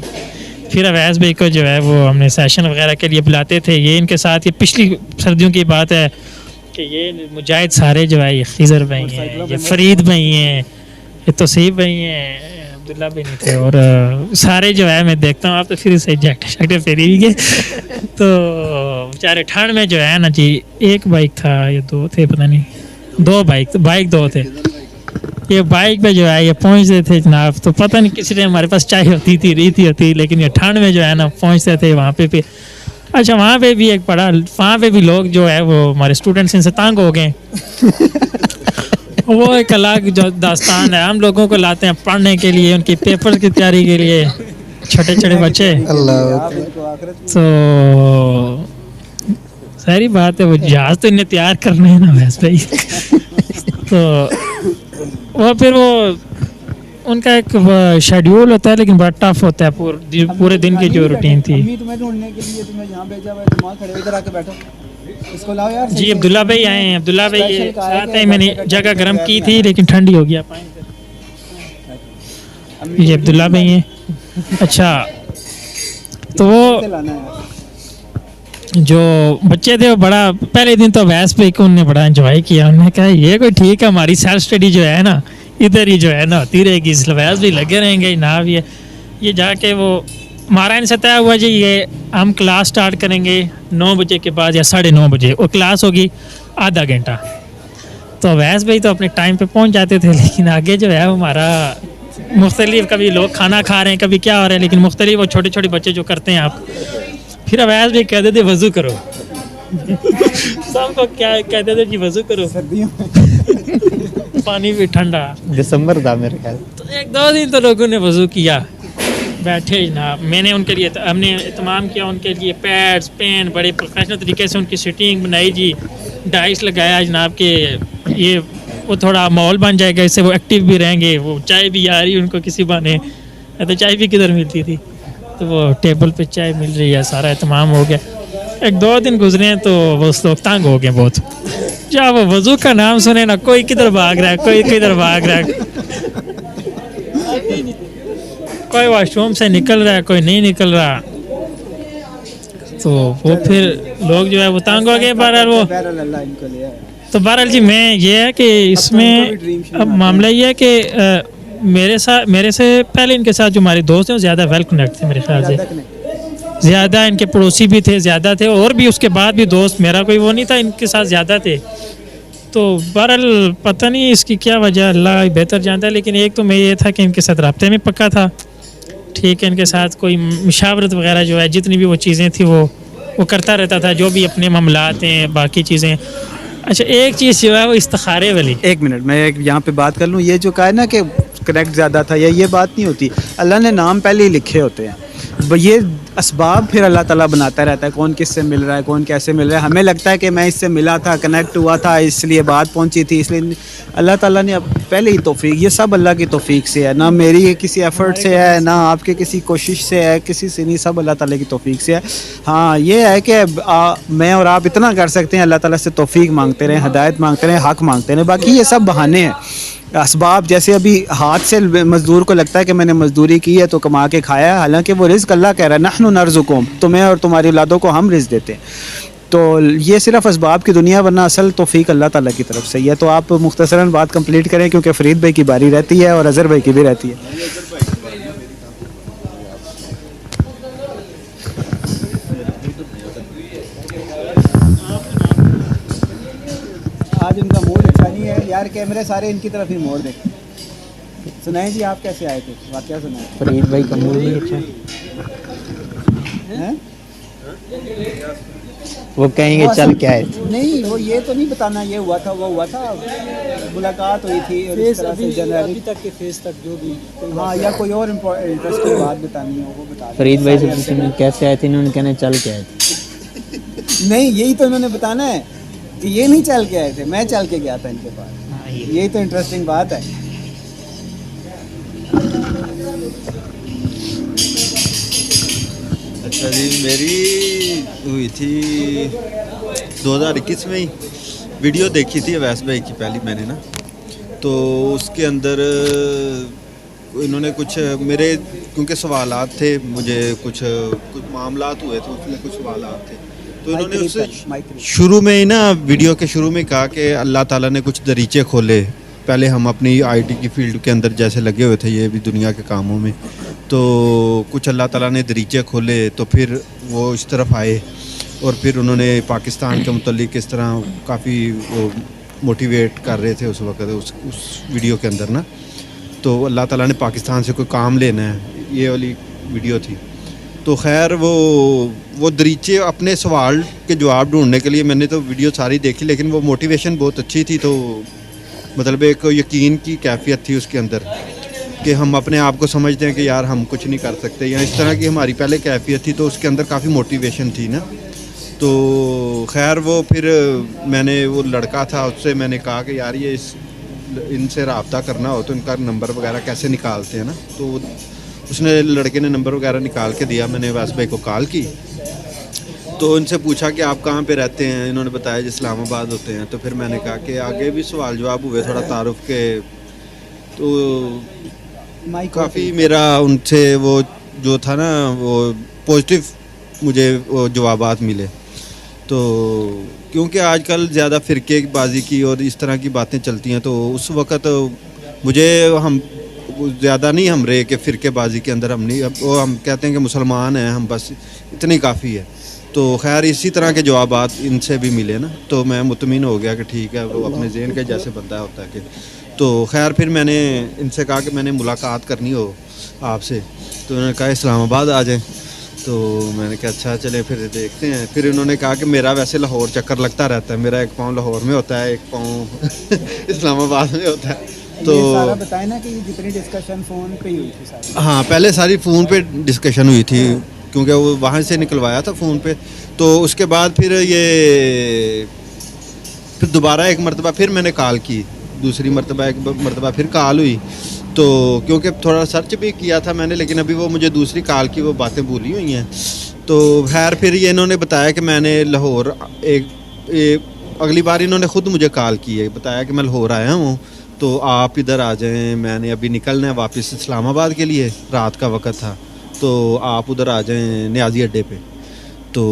फिर अवैस भाई को जो है वो हमने सेशन वगैरह के लिए बुलाते थे। ये इनके साथ ये पिछली सर्दियों की बात है कि ये मुजाहिद सारे जो है ये खिजर भाई हैं, ये फरीद भाई हैं, ये तौसीफ भाई हैं, अब्दुल्ला भी नहीं थे, और सारे जो है मैं देखता हूँ आप तो फिर से जैकेट फेरी भी गए। तो बेचारे ठंड में जो है ना जी, एक बाइक था ये दो थे पता नहीं, दो बाइक दो थे। ये बाइक पे जो है ये पहुँचते थे जनाब, तो पता नहीं किसी टाइम हमारे पास चाय होती थी रीति होती, लेकिन ये ठंड में जो है ना पहुँचते थे वहाँ पे। अच्छा वहाँ पे भी एक बड़ा, वहाँ पे भी लोग जो है वो हमारे स्टूडेंट्स इनसे तंग हो गए। वो एक अलग जो दास्तान है, हम लोगों को लाते हैं पढ़ने के लिए, उनकी पेपर की तैयारी के लिए, छोटे छोटे बच्चे। तो सारी बात है वो जहाज तो इन्हें तैयार करने हैं ना वैसे ही। तो वो फिर वो उनका एक शेड्यूल होता है लेकिन बड़ा टफ होता है पूरे दिन की जो रूटीन थी। जी अब्दुल्ला भाई आए हैं, अब्दुल्ला भाई साथ हैं। मैंने जगह गर्म की थी लेकिन ठंडी हो गया। ये अब्दुल्ला भाई हैं। अच्छा तो वो जो बच्चे थे वो बड़ा पहले दिन तो अवैस भाई को उन्होंने बड़ा एंजॉय किया। उन्होंने कहा ये कोई ठीक है, हमारी सेल्फ स्टडी जो है ना इधर ही जो है ना होती रहेगी, इस अवैस भी लगे रहेंगे ना। ये जाके वो हमारा इनसे तय हुआ जी ये हम क्लास स्टार्ट करेंगे 9 बजे के बाद या 9:30 बजे, और क्लास होगी आधा घंटा। तो अवैस भाई तो अपने टाइम पे पहुंच जाते थे, लेकिन आगे जो है हमारा मुख्तलिफ, कभी लोग खाना खा रहे हैं कभी क्या हो रहा है, लेकिन मुख्तलिफ वो छोटे छोटे बच्चे जो करते हैं आप। फिर अवैस भाई कहते थे वज़ू करो। सबको क्या कहते थे जी वज़ू करो, पानी भी ठंडा, दिसंबर था मेरे ख्याल। तो 1-2 दिन तो लोगों ने वज़ू किया बैठे जनाब। मैंने उनके लिए हमने इत्माम किया, उनके लिए पैड्स पेन बड़े प्रोफेशनल तरीके से उनकी सिटिंग बनाई जी, डाइस लगाया जनाब के ये वो थोड़ा माहौल बन जाएगा, इससे वो एक्टिव भी रहेंगे। वो चाय भी आ रही उनको किसी बहाने, तो चाय भी किधर मिलती थी। तो वो टेबल पे चाय मिल रही है, सारा एहतमाम हो गया। 1-2 दिन गुजरे हैं तो वो उस लोग तंग हो गए बहुत। जब वो वजू का नाम सुने ना, कोई किधर भाग रहा है, कोई किधर भाग रहा है, कोई वॉशरूम से निकल रहा है, कोई नहीं निकल रहा। तो वो फिर लोग जो है वो तंग हो गए। बहरहाल वो अल्लाह इनको ले आए। तो बहरहाल जी मैं ये है कि इसमें अब मामला ये है कि मेरे से पहले इनके साथ जो हमारे दोस्त हैं वो ज़्यादा वेल कनेक्ट थे मेरे ख्याल से, ज़्यादा इनके पड़ोसी भी थे, ज़्यादा थे, और भी उसके बाद भी दोस्त, मेरा कोई वो नहीं था, इनके साथ ज़्यादा थे। तो बहरहाल पता नहीं इसकी क्या वजह, अल्लाह बेहतर जानता है। लेकिन एक तो मैं ये था कि इनके साथ राब्ते में पक्का था, ठीक है, इनके साथ कोई मुशावरत वगैरह जो है, जितनी भी वो चीज़ें थी वो करता रहता था, जो भी अपने मामलात हैं, बाकी चीज़ें। अच्छा, एक चीज़ जो है वो इस्तिखारे वाली। एक मिनट, मैं एक यहाँ पे बात कर लूँ। ये जो कहा है ना कि कनेक्ट ज़्यादा था, या ये बात नहीं होती। अल्लाह ने नाम पहले ही लिखे होते हैं, ये असबाब फिर अल्लाह ताला बनाता रहता है, कौन किससे मिल रहा है, कौन कैसे मिल रहा है। हमें लगता है कि मैं इससे मिला था, कनेक्ट हुआ था, इसलिए बात पहुंची थी, इसलिए अल्लाह ताला ने अब पहले ही तौफीक, ये सब अल्लाह की तौफीक से है, ना मेरी किसी एफर्ट से है, ना आपके किसी कोशिश से है, किसी से नहीं, सब अल्लाह ताला की तौफीक से है। हाँ, ये है कि मैं और आप इतना कर सकते हैं, अल्लाह ताला से तौफीक मांगते रहें, हदायत मांगते रहें, हक मांगते रहें। बाकी ये सब बहाने हैं, असबाब। जैसे अभी हाथ से मज़दूर को लगता है कि मैंने मज़दूरी की है तो कमा के खाया है, हालांकि वो रिज़्क़ अल्लाह कह रहा है, नहनु नर्ज़ुकुम, तुम्हें और तुम्हारी औलादों को हम रिज़्क़ देते हैं। तो ये सिर्फ असबाब की दुनिया, वरना असल तौफीक अल्लाह ताला की तरफ से ही है। तो आप मुख्तसरन बात कंप्लीट करें, क्योंकि फ़रीद भाई की बारी रहती है और अज़हर भाई की भी रहती है। आज इनका मूड अच्छा नहीं है यार, कैमरे सारे इनकी तरफ ही मोड़ दें। सुनाएं जी, आप कैसे आए थे, वाकया सुनाएं। फरीद भाई का मूड नहीं अच्छा हैं? वो कहेंगे चल क्या है। नहीं, वो ये तो नहीं बताना ये हुआ था, वो हुआ था, मुलाकात हुई थी और इस तरह से जनवरी तक के फेस तक जो भी, हाँ, या कोई और इंटरेस्टिंग बात बतानी हो वो बता दें। फरीद भाई से पूछेंगे कैसे आए थे, इन्होंने कहना चल के आए थे। नहीं, यही तो इन्होंने बताना है कि ये नहीं चल के आए थे, मैं चल के गया था इनके पास। यही तो इंटरेस्टिंग बात है। अच्छा जी, मेरी हुई थी 2021 में ही, वीडियो देखी थी अवैस भाई की पहली मैंने ना, तो उसके अंदर इन्होंने कुछ मेरे, क्योंकि सवालात थे मुझे, कुछ मामलात हुए थे, उसमें कुछ सवालात थे, तो इन्होंने उससे शुरू में ही ना, वीडियो के शुरू में कहा कि अल्लाह ताला ने कुछ दरीचे खोले। पहले हम अपनी आईटी की फील्ड के अंदर जैसे लगे हुए थे, ये भी दुनिया के कामों में, तो कुछ अल्लाह ताला ने दरीचे खोले, तो फिर वो इस तरफ आए, और फिर उन्होंने पाकिस्तान के मुतल्लिक़ इस तरह काफ़ी वो मोटिवेट कर रहे थे उस वक्त, उस वीडियो के अंदर ना। तो अल्लाह ताला ने पाकिस्तान से कोई काम लेना है, ये वाली वीडियो थी। तो खैर वो दरीचे, अपने सवाल के जवाब ढूंढने के लिए मैंने तो वीडियो सारी देखी, लेकिन वो मोटिवेशन बहुत अच्छी थी। तो मतलब एक यकीन की कैफियत थी उसके अंदर कि हम अपने आप को समझते हैं कि यार हम कुछ नहीं कर सकते, या इस तरह की हमारी पहले कैफियत थी, तो उसके अंदर काफ़ी मोटिवेशन थी ना। तो खैर वो फिर मैंने, वो लड़का था, उससे मैंने कहा कि यार ये इनसे रब्ता करना हो तो इनका नंबर वगैरह कैसे निकालते हैं ना। तो उसने, लड़के ने नंबर वगैरह निकाल के दिया। मैंने वास भाई को कॉल की, तो उनसे पूछा कि आप कहाँ पे रहते हैं, इन्होंने बताया इस्लामाबाद होते हैं। तो फिर मैंने कहा कि आगे भी सवाल जवाब हुए थोड़ा तारुफ के, तो काफ़ी मेरा उनसे वो जो था ना, वो पॉजिटिव मुझे वो जवाबात मिले। तो क्योंकि आजकल ज़्यादा फ़िरक़ेबाज़ी की और इस तरह की बातें चलती हैं, तो उस वक़्त मुझे, हम ज़्यादा नहीं हम रहे कि फ़िरक़ेबाज़ी के अंदर हम नहीं, वो हम कहते हैं कि मुसलमान हैं हम, बस इतनी काफ़ी है। तो खैर इसी तरह के जवाबात इनसे भी मिले ना, तो मैं मुतमिन हो गया कि ठीक है, वो अपने ज़हन के जैसे बंदा होता है कि। तो खैर फिर मैंने इनसे कहा कि मैंने मुलाकात करनी हो आपसे, तो उन्होंने कहा इस्लामाबाद आ जाएं। तो मैंने कहा अच्छा चले फिर देखते हैं। फिर उन्होंने कहा कि मेरा वैसे लाहौर चक्कर लगता रहता है, मेरा एक पाँव लाहौर में होता है, एक पाँव इस्लामाबाद में होता है। तो सारा बताए ना कि ये जितनी डिस्कशन फ़ोन पे ही हुई थी सारी। हाँ, पहले सारी फ़ोन पे डिस्कशन हुई थी, क्योंकि वो वहाँ से निकलवाया था फ़ोन पे। तो उसके बाद फिर दोबारा एक मरतबा फिर मैंने कॉल की, दूसरी मरतबा एक मरतबा फिर कॉल हुई। तो क्योंकि थोड़ा सर्च भी किया था मैंने, लेकिन अभी वो मुझे दूसरी कॉल की वो बातें भूली हुई हैं। तो खैर फिर ये इन्होंने बताया कि मैंने लाहौर अगली बार इन्होंने ख़ुद मुझे कॉल की है, बताया कि मैं लाहौर आया हूँ तो आप इधर आ जाएं, मैंने अभी निकलना है वापस इस्लामाबाद के लिए, रात का वक्त था, तो आप उधर आ जाएं न्याजी अड्डे पे। तो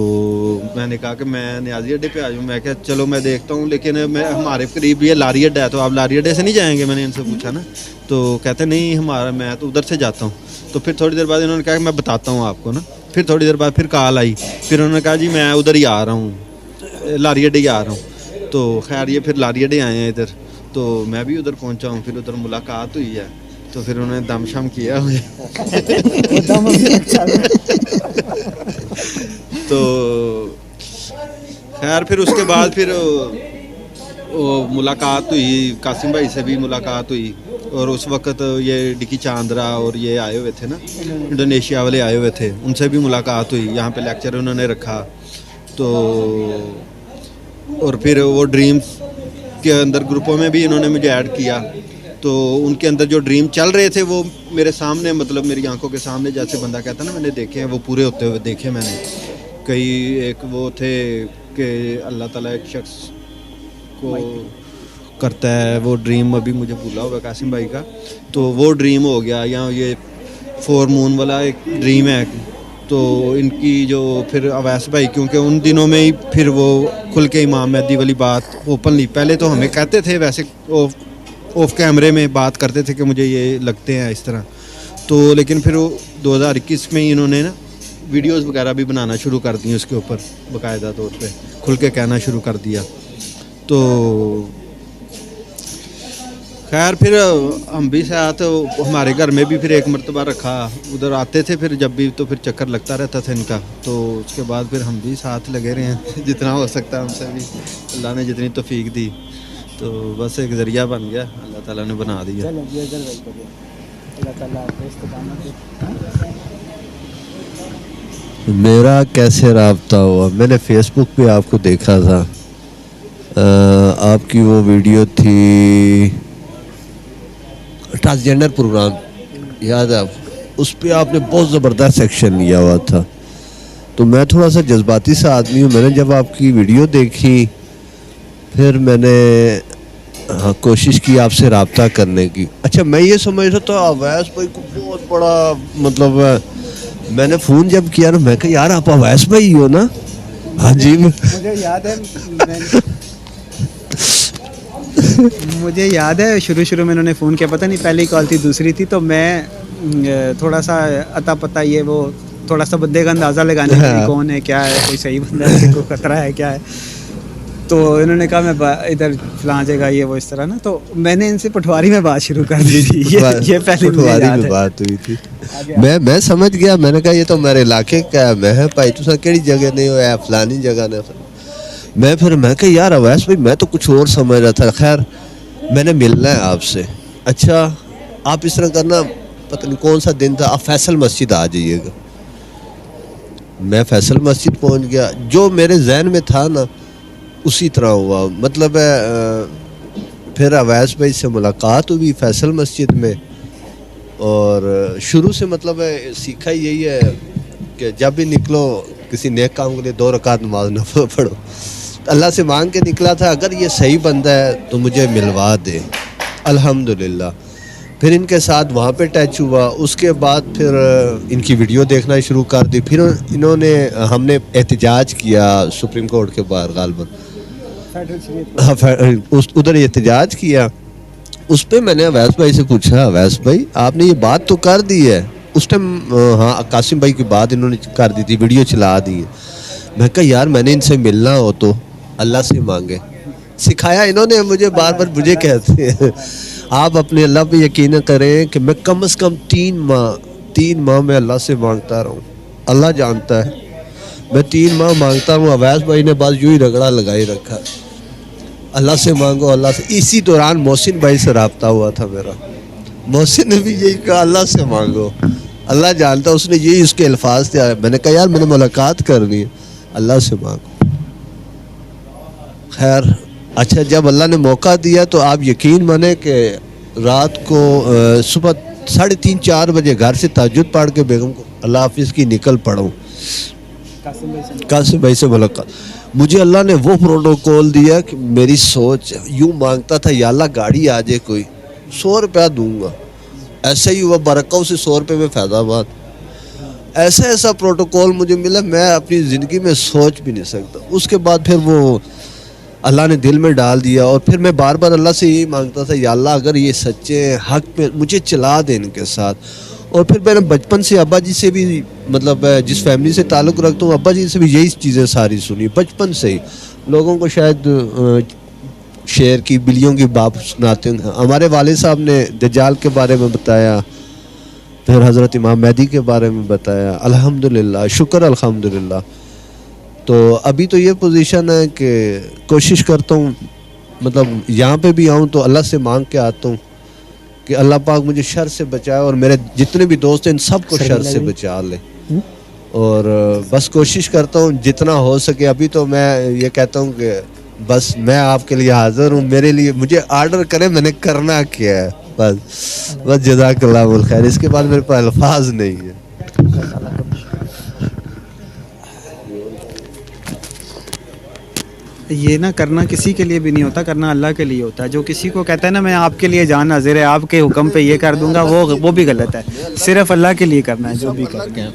मैंने कहा कि मैं न्याजी अड्डे पे आ जाऊँ। मैं क्या चलो मैं देखता हूँ, लेकिन मैं हमारे करीब ये लारी अड्डा है, तो आप लारी अड्डे से नहीं जाएंगे? मैंने इनसे पूछा ना, तो कहते नहीं हमारा, मैं तो उधर से जाता हूँ। तो फिर थोड़ी देर बाद इन्होंने कहा कि मैं बताता हूँ आपको ना। फिर थोड़ी देर बाद फिर कॉल आई, फिर उन्होंने कहा जी मैं उधर ही आ रहा हूँ, लारी अड्डे ही आ रहा हूँ। तो खैर ये फिर लारी अड्डे आए हैं इधर, तो मैं भी उधर पहुँचा हूँ। फिर उधर मुलाकात हुई है, तो फिर उन्होंने दम शम किया मुझे। तो खैर फिर उसके बाद फिर वो मुलाकात हुई, कासिम भाई से भी मुलाकात हुई। और उस वक्त ये डिकी चांद्रा और ये आए हुए थे ना, इंडोनेशिया वाले आए हुए थे, उनसे भी मुलाकात हुई। यहाँ पे लेक्चर उन्होंने रखा। तो और फिर वो ड्रीम्स के अंदर ग्रुपों में भी इन्होंने मुझे ऐड किया। तो उनके अंदर जो ड्रीम चल रहे थे वो मेरे सामने, मतलब मेरी आंखों के सामने, जैसे बंदा कहता ना मैंने देखे हैं, वो पूरे होते हुए देखे मैंने। कई एक वो थे कि अल्लाह ताला एक शख्स को करता है, वो ड्रीम अभी मुझे भूला हुआ कासिम भाई का, तो वो ड्रीम हो गया। या ये 4 मून वाला एक ड्रीम है। तो इनकी जो फिर अवैस भाई, क्योंकि उन दिनों में ही फिर वो खुल के इमाम मेहदी वाली बात ओपनली, पहले तो हमें कहते थे वैसे ऑफ कैमरे में बात करते थे कि मुझे ये लगते हैं इस तरह। तो लेकिन फिर वो 2021 में ही इन्होंने ना वीडियोस वगैरह भी बनाना शुरू कर दी उसके ऊपर, बाकायदा तौर पे खुल के कहना शुरू कर दिया। तो खैर फिर हम भी साथ, हमारे घर में भी फिर एक मरतबा रखा, उधर आते थे फिर जब भी, तो फिर चक्कर लगता रहता था इनका। तो उसके बाद फिर हम भी साथ लगे रहे हैं जितना हो सकता है हमसे भी, अल्लाह ने जितनी तौफीक दी। तो बस एक ज़रिया बन गया, अल्लाह ताला ने बना दिया। मेरा कैसे रब्ता हुआ, मैंने फेसबुक पे आपको देखा था, आपकी वो वीडियो थी ट्रांसजेंडर प्रोग्राम, याद है? उस पर आपने बहुत ज़बरदस्त सेक्शन लिया हुआ था। तो मैं थोड़ा सा जज्बाती सा आदमी हूँ, मैंने जब आपकी वीडियो देखी फिर मैंने कोशिश की आपसे रब्ता करने की। अच्छा, मैं ये समझ रहा था अवैस भाई को बहुत बड़ा, मतलब मैंने फ़ोन जब किया ना, मैं कहा यार आप अवैस भाई हो ना? हाँ जी। मुझे याद है शुरू में उन्होंने फ़ोन किया, पता नहीं पहली कॉल थी दूसरी थी, तो मैं थोड़ा सा अता पता ये वो थोड़ा सा बंदे का अंदाज़ा लगाने के लिए कौन है, क्या है, कोई सही बंदा है, कोई खतरा है, क्या है। तो इन्होंने कहा मैं इधर फलां जगह ये वो इस तरह ना, तो मैंने इनसे पटवारी में बात शुरू कर दी थी। ये पहले पटवारी में बात हुई थी। मैं समझ गया, मैंने कहा ये तो मेरे इलाके का है, मैं भाई तुसा केड़ी जगह नहीं होया, फलानी जगह ने। मैं कहा यार अवैस भाई मैं तो कुछ और समझ रहा था। खैर मैंने मिलना है आपसे। अच्छा आप इस तरह करना, पता नहीं कौन सा दिन था, आप फैसल मस्जिद आ जाइएगा। मैं फैसल मस्जिद पहुंच गया, जो मेरे जहन में था ना उसी तरह हुआ। मतलब फिर अवैस भाई से मुलाकात हुई फैसल मस्जिद में, और शुरू से मतलब सीखा यही है कि जब भी निकलो किसी नेक काम के लिए 2 रकात नमाज न पढ़ो। अल्लाह से मांग के निकला था, अगर ये सही बंदा है तो मुझे मिलवा दे। अल्हम्दुलिल्लाह फिर इनके साथ वहाँ पे टच हुआ। उसके बाद फिर इनकी वीडियो देखना शुरू कर दी। फिर इन्होंने, हमने एहतजाज किया सुप्रीम कोर्ट के बाहर, गालबन उधर एहतजाज किया। उस पर मैंने अवैस भाई से पूछा, अवैस भाई आपने ये बात तो कर दी है उस टाइम? हाँ, कासिम भाई की बात इन्होंने कर दी थी, वीडियो चला दी है। मैं कहा यार मैंने इनसे मिलना हो तो अल्लाह से मांगे। सिखाया इन्होंने मुझे, बार बार मुझे कहते हैं आप अपने अल्लाह पे यकीन करें कि मैं कम से कम 3 माह में अल्लाह से मांगता रहूँ। अल्लाह जानता है मैं 3 माह मांगता हूँ। अवैस भाई ने बस यूँ ही रगड़ा लगाई रखा, अल्लाह से मांगो, अल्लाह से। इसी दौरान मोहसिन भाई से रब्ता हुआ था मेरा। मोहसिन ने भी यही कहा अल्लाह से मांगो, अल्लाह जानता, उसने यही उसके अल्फाज थे। मैंने कहा यार मैंने मुलाकात करनी है, अल्लाह से मांगो। खैर अच्छा, जब अल्लाह ने मौका दिया तो आप यकीन माने कि रात को सुबह 3:30-4 बजे घर से तहज्जुद पढ़ के बेगम को अल्लाह हाफिज़ की निकल पड़ा हूँ। कासिम भाई से मुलाकात, मुझे अल्लाह ने वो प्रोटोकॉल दिया कि मेरी सोच यूँ मांगता था, या अल्लाह गाड़ी आ जाए कोई 100 रुपया दूंगा, ऐसा ही हुआ। बरकाऊ से 100 रुपये में फैज़ाबाद, ऐसा ऐसा प्रोटोकॉल मुझे मिला मैं अपनी ज़िंदगी में सोच भी नहीं सकता। उसके बाद फिर वो अल्लाह ने दिल में डाल दिया, और फिर मैं बार बार अल्लाह से यही मांगता था, या अल्लाह अगर ये सच्चे हक पे मुझे चला दे इनके साथ। और फिर मैंने बचपन से अब्बा जी से भी, मतलब जिस फैमिली से ताल्लुक़ रखता हूँ, अब्बा जी से भी यही चीज़ें सारी सुनी बचपन से ही। लोगों को शायद शेर की बिल्लियों की बात सुनाते हैं, हमारे वालिद साहब ने दज्जाल के बारे में बताया, फिर हज़रत इमाम मेहदी के बारे में बताया। अल्हम्दुलिल्लाह, शुक्र अल्हम्दुलिल्लाह। तो अभी तो ये पोजीशन है कि कोशिश करता हूँ, मतलब यहाँ पे भी आऊँ तो अल्लाह से मांग के आता हूँ कि अल्लाह पाक मुझे शर से बचाए, और मेरे जितने भी दोस्त हैं इन सब को शर से बचा ले। और बस कोशिश करता हूँ जितना हो सके। अभी तो मैं ये कहता हूँ कि बस मैं आपके लिए हाज़िर हूँ, मेरे लिए मुझे आर्डर करें, मैंने करना क्या है, बस जज़ाकल्लाहुल खैर। इसके बाद मेरे पास अल्फाज नहीं है। ये ना करना किसी के लिए भी नहीं होता, करना अल्लाह के लिए होता है। जो किसी को कहता है ना मैं आपके लिए जान हाजिर है, आपके हुक्म पे ये कर दूंगा, वो भी गलत है। सिर्फ अल्लाह के लिए करना है जो भी करना है।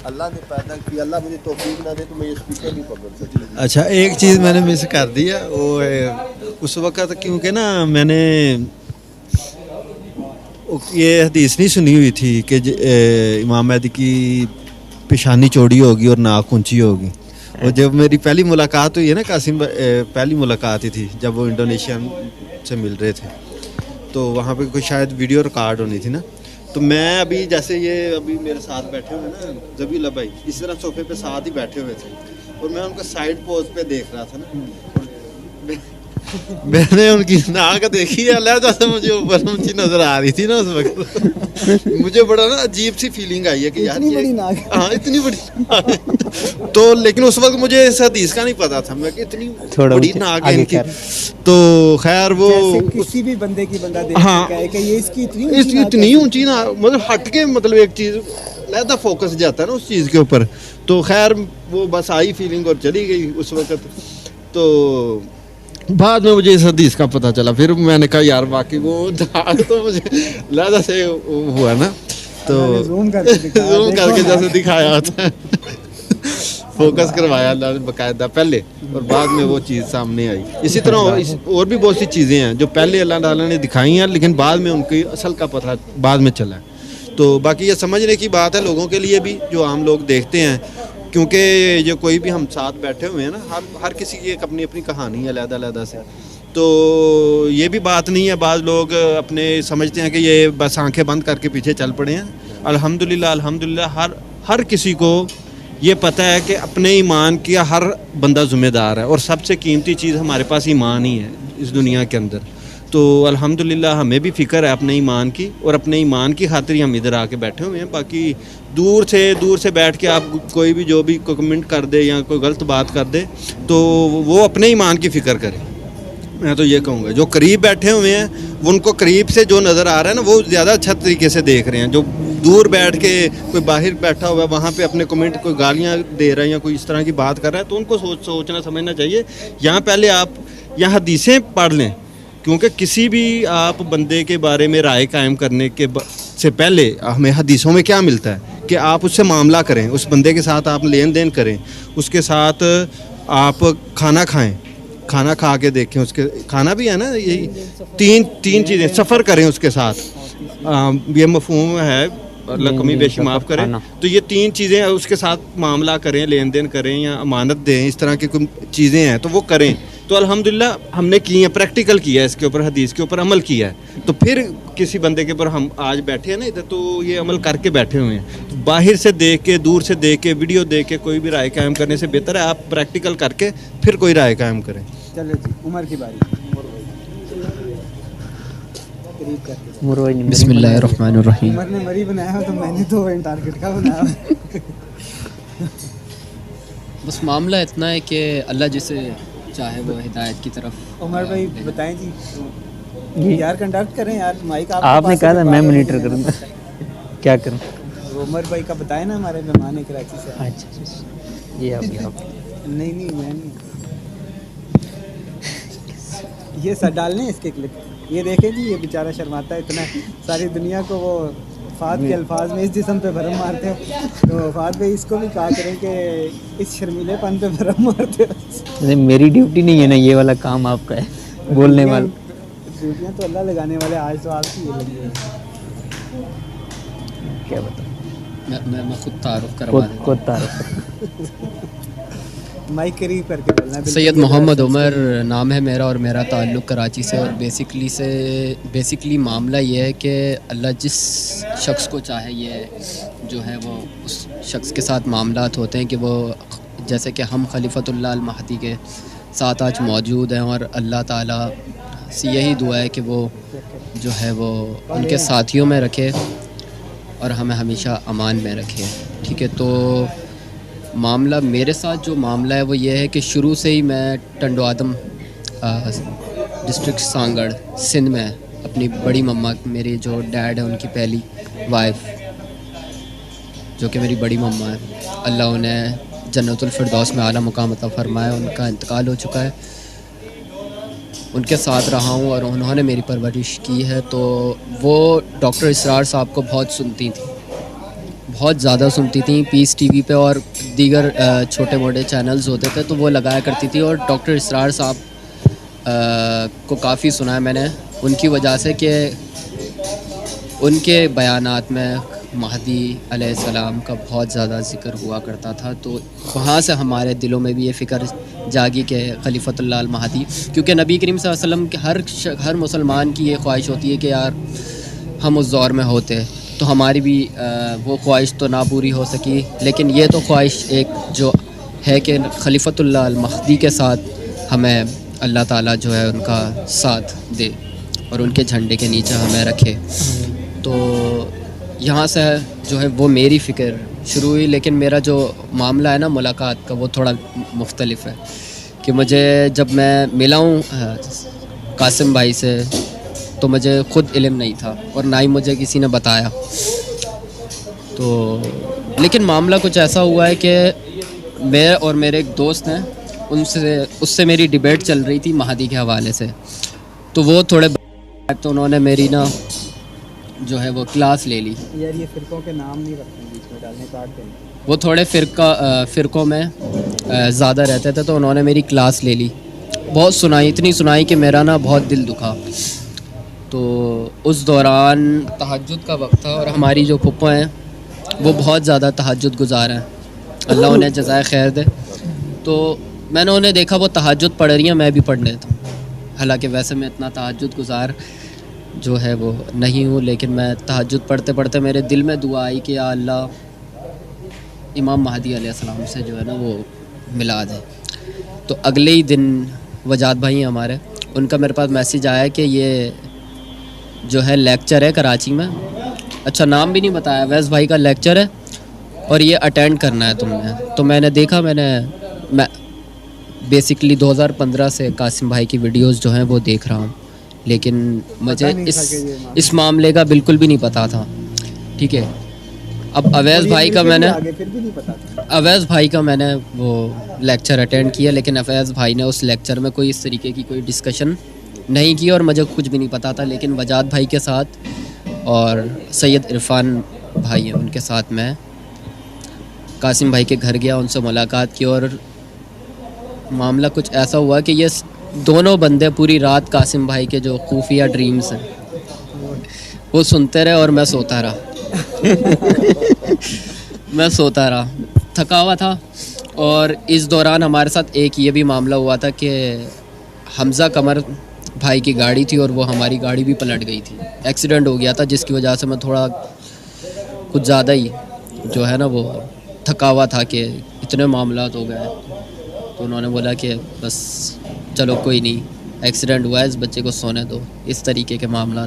अल्लाह ने पैदा किया, अल्लाह मुझे तौफीक ना दे तो मैं ये स्पीकर नहीं पकड़ सकता। अच्छा, एक चीज़ मैंने मिस कर दी है, वो है उस वक़्त, क्योंकि ना मैंने ये हदीस नहीं सुनी हुई थी कि इमाम मेहदी की पेशानी चौड़ी होगी और नाक ऊंची होगी। और जब मेरी पहली मुलाकात हुई है ना कासिम, पहली मुलाकात ही थी जब वो इंडोनेशियन से मिल रहे थे, तो वहाँ पे कोई शायद वीडियो रिकॉर्ड होनी थी ना। तो मैं अभी जैसे ये अभी मेरे साथ बैठे हुए ना जबीला भाई, इस तरह सोफे पे साथ ही बैठे हुए थे, और मैं उनका साइड पोज पे देख रहा था ना, और मैंने उनकी नाक देखी, अलग से मुझे ऊपर ऊंची नजर आ रही थी ना उस वक्त। मुझे बड़ा ना अजीब सी फीलिंग आई है कि यार ये हाँ इतनी बड़ी नाक। तो लेकिन उस वक्त मुझे इस हदीस का नहीं पता था, मैं कि इतनी बड़ी नाक है इनकी। तो खैर वो किसी भी बंदे की बंदा देख हाँ, कि ये इसकी इतनी ऊंची ना, मतलब हट के, मतलब एक चीज़ लहदा फोकस जाता है ना उस चीज़ के ऊपर। तो खैर वो बस आई फीलिंग और चली गई उस वक्त। तो बाद में मुझे इस हदीस का पता चला, फिर मैंने कहा यार बाकी वो दाग तो मुझे लहदा से हुआ ना, तो जूम करके जैसे दिखाया होता है, फोकस करवाया अल्लाह ने बाकायदा पहले, और बाद में वो चीज़ सामने आई। इसी तरह और भी बहुत सी चीज़ें हैं जो पहले अल्लाह ताला ने दिखाई हैं, लेकिन बाद में उनकी असल का पता बाद में चला है। तो बाकी ये समझने की बात है लोगों के लिए भी, जो आम लोग देखते हैं, क्योंकि जो कोई भी हम साथ बैठे हुए हैं ना, हर किसी की एक अपनी अपनी कहानी है अलग-अलग से। तो ये भी बात नहीं है, बाज़ लोग अपने समझते हैं कि ये बस आंखें बंद करके पीछे चल पड़े हैं। अल्हम्दुलिल्लाह हर किसी को ये पता है कि अपने ईमान का हर बंदा ज़िम्मेदार है, और सबसे कीमती चीज़ हमारे पास ईमान ही है इस दुनिया के अंदर। तो अल्हम्दुलिल्लाह हमें भी फ़िक्र है अपने ईमान की, और अपने ईमान की खातिर ही हम इधर आके बैठे हुए हैं। बाकी दूर से बैठ के आप कोई भी जो भी कमेंट कर दे या कोई गलत बात कर दे, तो वो अपने ईमान की फ़िक्र करे। मैं तो ये कहूँगा जो करीब बैठे हुए हैं उनको करीब से जो नज़र आ रहा है ना, वो ज़्यादा अच्छा तरीके से देख रहे हैं। जो दूर बैठ के कोई बाहर बैठा हुआ है, वहाँ पे अपने कमेंट कोई गालियाँ दे रहा है या कोई इस तरह की बात कर रहा है, तो उनको सोचना समझना चाहिए। यहाँ पहले आप यहाँ हदीसें पढ़ लें, क्योंकि किसी भी आप बंदे के बारे में राय कायम करने के से पहले हमें हदीसों में क्या मिलता है कि आप उससे मामला करें, उस बंदे के साथ आप लेन देन करें, उसके साथ आप खाना खाएं, खाना खा के देखें, उसके खाना भी है ना, यही तीन चीज़ें, सफ़र करें उसके साथ, ये मफहूम है, अल्लाह कमी बेशी माफ़ करें। तो ये 3 चीज़ें उसके साथ मामला करें, लेन देन करें या अमानत दें, इस तरह की कोई चीज़ें हैं तो वो करें। तो अल्हम्दुलिल्लाह हमने की है, प्रैक्टिकल किया है, इसके ऊपर हदीस के ऊपर अमल किया है। तो फिर किसी बंदे के ऊपर हम आज बैठे हैं ना इधर, तो ये अमल करके बैठे हुए हैं। तो बाहर से देख के, दूर से देख के, वीडियो देख के कोई भी राय कायम करने से बेहतर है आप प्रैक्टिकल करके फिर कोई राय कायम करें। चलो जी, उमर की बारी। बिस्मिल्लाहिर्रहमानिर्रहीम। उमर ने मरी बनाया तो मैंने तो टारगेट का बनाया। बस मामला इतना है कि अल्लाह जिसे चाहे वो हिदायत की तरफ उमर भाई बताएं जी। यार कंडक्ट करें यार, माइक आपने कहा था मैं मॉनिटर करूँगा, क्या करूँ? उमर भाई का बताए ना, हमारे मेहमान है कराची से। अच्छा ये आप नहीं मैं नहीं, ये सर डालने इसके क्लिप। ये देखें जी, ये बेचारा शर्माता है इतना, सारी दुनिया को वो फात के अल्फाज में इस जिस्म पे भरम मारते हो, तो फात भाई इसको भी कहा करें कि इस शर्मीलेपन पे भरम मारते हो। मेरी ड्यूटी नहीं है ना, ये वाला काम आपका है, बोलने वाला। ड्यूटियाँ तो अल्लाह लगाने वाले, आज तो आपकी ये लगी है। क्या बताऊँ, मैं खुद तारुफ करवा दूँ। खुद तारुफ माइक करीब करके बोलना। सैयद मोहम्मद उमर नाम है मेरा, और मेरा ताल्लुक़ कराची से। और बेसिकली मामला ये है कि अल्लाह जिस शख्स को चाहे, ये जो है वो उस शख्स के साथ मामलात होते हैं कि वो, जैसे कि हम खलीफतुल्लाह अल महदी के साथ आज मौजूद हैं, और अल्लाह ताला से यही दुआ है कि वो जो है वो उनके साथियों में रखे और हमें हमेशा अमान में रखे। ठीक है, तो मामला मेरे साथ जो मामला है वो ये है कि शुरू से ही मैं टंडो आदम डिस्ट्रिक्ट सांगड़ सिंध में अपनी बड़ी मम्मा, मेरे जो डैड है उनकी पहली वाइफ, जो कि मेरी बड़ी मम्मा है, अल्लाह उन्हें जन्नतुल फिरदौस में आला मुकाम अता फरमाए, उनका इंतकाल हो चुका है। उनके साथ रहा हूँ और उन्होंने मेरी परवरिश की है। तो वो डॉक्टर इसरार साहब को बहुत सुनती थी, बहुत ज़्यादा सुनती थी। पीस टीवी पे और दीगर छोटे मोटे चैनल्स होते थे तो वो लगाया करती थी, और डॉक्टर इसरार साहब को काफ़ी सुना है मैंने उनकी वजह से कि उनके बयानात में महदी अलैहिस्सलाम का बहुत ज़्यादा ज़िक्र हुआ करता था। तो वहाँ से हमारे दिलों में भी ये फ़िक्र जागी कि खलीफतुल्लाह अल महदी, क्योंकि नबी करीम सल्लल्लाहु अलैहि वसल्लम के हर मुसलमान की ये ख्वाहिश होती है कि यार हम उस दौर में होते, तो हमारी भी वो ख्वाहिश तो ना पूरी हो सकी, लेकिन ये तो ख्वाहिश एक जो है कि खलीफतुल्लाह अल महदी के साथ हमें अल्लाह ताला जो है उनका साथ दे और उनके झंडे के नीचे हमें रखे। तो यहाँ से जो है वो मेरी फ़िक्र शुरू हुई। लेकिन मेरा जो मामला है ना मुलाकात का, वो थोड़ा मुख्तलिफ है कि मुझे जब मैं मिला हूँ कासिम भाई से, तो मुझे ख़ुद इल्म नहीं था और ना ही मुझे किसी ने बताया। तो लेकिन मामला कुछ ऐसा हुआ है कि मैं और मेरे एक दोस्त हैं, उससे मेरी डिबेट चल रही थी महदी के हवाले से। तो वो थोड़े तो उन्होंने मेरी ना जो है वो क्लास ले ली। यार ये फ़िरक़ों के नाम नहीं रखते बीच में डालने, काट देंगे। वो थोड़े फ़िरक़ों में ज़्यादा रहते थे, तो उन्होंने मेरी क्लास ले ली, बहुत सुनाई, इतनी सुनाई कि मेरा ना बहुत दिल दुखा। तो उस दौरान तहज्जुद का वक्त था और हमारी जो फुप्पो हैं वो बहुत ज़्यादा तहज्जुद गुजार हैं, अल्लाह उन्हें जज़ाए खैर दे। तो मैंने उन्हें देखा वो तहज्जुद पढ़ रही हैं, मैं भी पढ़ लेता हूँ। हालांकि वैसे मैं इतना तहज्जुद गुजार जो है वो नहीं हूँ, लेकिन मैं तहज्जुद पढ़ते पढ़ते मेरे दिल में दुआ आई कि या अल्लाह इमाम महदी अलैहिस्सलाम से जो है ना वो मिला दे। तो अगले ही दिन वजाद भाई हैं हमारे, उनका मेरे पास मैसेज आया कि ये जो है लेक्चर है कराची में, अच्छा नाम भी नहीं बताया, वैस भाई का लेक्चर है और ये अटेंड करना है तुमने। तो मैंने देखा, मैं बेसिकली 2015 से कासिम भाई की वीडियोस जो हैं वो देख रहा हूँ, लेकिन मुझे इस मामले का बिल्कुल भी नहीं पता था। ठीक है, अब अवैस भाई का मैंने वो लेक्चर अटेंड किया, लेकिन अवैस भाई ने उस लेक्चर में कोई इस तरीके की कोई डिस्कशन नहीं की और मुझे कुछ भी नहीं पता था। लेकिन वजाद भाई के साथ और सैयद इरफान भाई हैं, उनके साथ मैं कासिम भाई के घर गया, उनसे मुलाकात की और मामला कुछ ऐसा हुआ कि ये दोनों बंदे पूरी रात कासिम भाई के जो खुफिया ड्रीम्स हैं वो सुनते रहे और मैं सोता रहा थका हुआ था। और इस दौरान हमारे साथ एक ये भी मामला हुआ था कि हमज़ा कमर भाई की गाड़ी थी और वो हमारी गाड़ी भी पलट गई थी, एक्सीडेंट हो गया था, जिसकी वजह से मैं थोड़ा कुछ ज़्यादा ही जो है ना वो थका हुआ था कि इतने मामलात हो गए। तो उन्होंने बोला कि बस चलो कोई नहीं, एक्सीडेंट हुआ है, इस बच्चे को सोने दो, इस तरीके के मामला।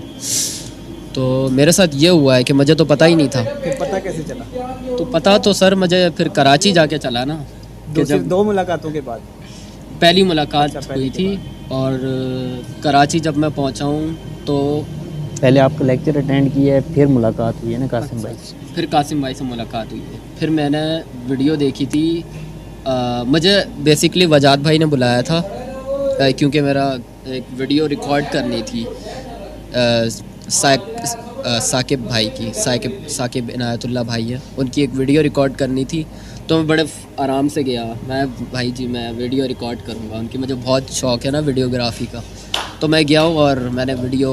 तो मेरे साथ ये हुआ है कि मुझे तो पता ही नहीं था। फिर पता कैसे चला? तो पता तो सर मुझे फिर कराची जाके चला ना, कि जब दो मुलाकातों के बाद पहली मुलाकात हुई थी और कराची जब मैं पहुंचा हूं तो पहले आपका लेक्चर अटेंड किया है, फिर मुलाकात हुई है ना कासिम भाई से? फिर कासिम भाई से मुलाकात हुई है। फिर मैंने वीडियो देखी थी, मुझे बेसिकली वजाद भाई ने बुलाया था क्योंकि मेरा एक वीडियो रिकॉर्ड करनी थी साकिब भाई की, साकिब इनायतुल्लाह भाई है, उनकी एक वीडियो रिकॉर्ड करनी थी। तो मैं बड़े आराम से गया, मैं भाई जी मैं वीडियो रिकॉर्ड करूँगा, उनकी मुझे बहुत शौक़ है ना वीडियोग्राफी का। तो मैं गया हूँ और मैंने वीडियो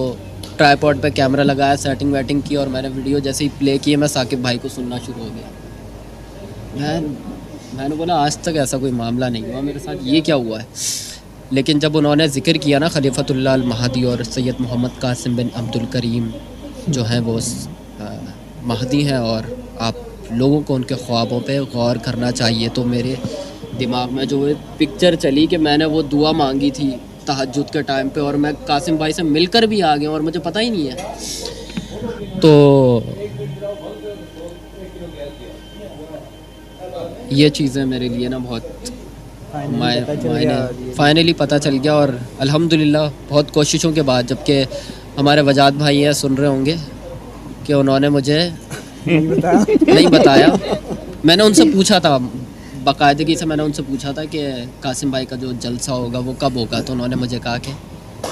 ट्राईपॉड पे कैमरा लगाया, सेटिंग वेटिंग की, और मैंने वीडियो जैसे ही प्ले किए मैं साकिब भाई को सुनना शुरू हो गया। मैंने बोला आज तक ऐसा कोई मामला नहीं हुआ मेरे साथ, ये क्या हुआ है। लेकिन जब उन्होंने ज़िक्र किया ना खलीफतुल्लाह अल महदी और सैयद मोहम्मद कासिम बिन अब्दुल करीम जो हैं वो महदी हैं और आप लोगों को उनके ख्वाबों पे गौर करना चाहिए, तो मेरे दिमाग में जो पिक्चर चली कि मैंने वो दुआ मांगी थी तहज्जुद के टाइम पे और मैं कासिम भाई से मिलकर भी आ गया और मुझे पता ही नहीं है। तो ये चीज़ें मेरे लिए ना बहुत फाइनली पता चल गया। और अल्हम्दुलिल्लाह बहुत कोशिशों के बाद, जबकि हमारे वजाद भाई हैं सुन रहे होंगे कि उन्होंने मुझे नहीं बताया। मैंने उनसे पूछा था, बाकायदगी से मैंने उनसे पूछा था कि कासिम भाई का जो जलसा होगा वो कब होगा, तो उन्होंने मुझे कहा कि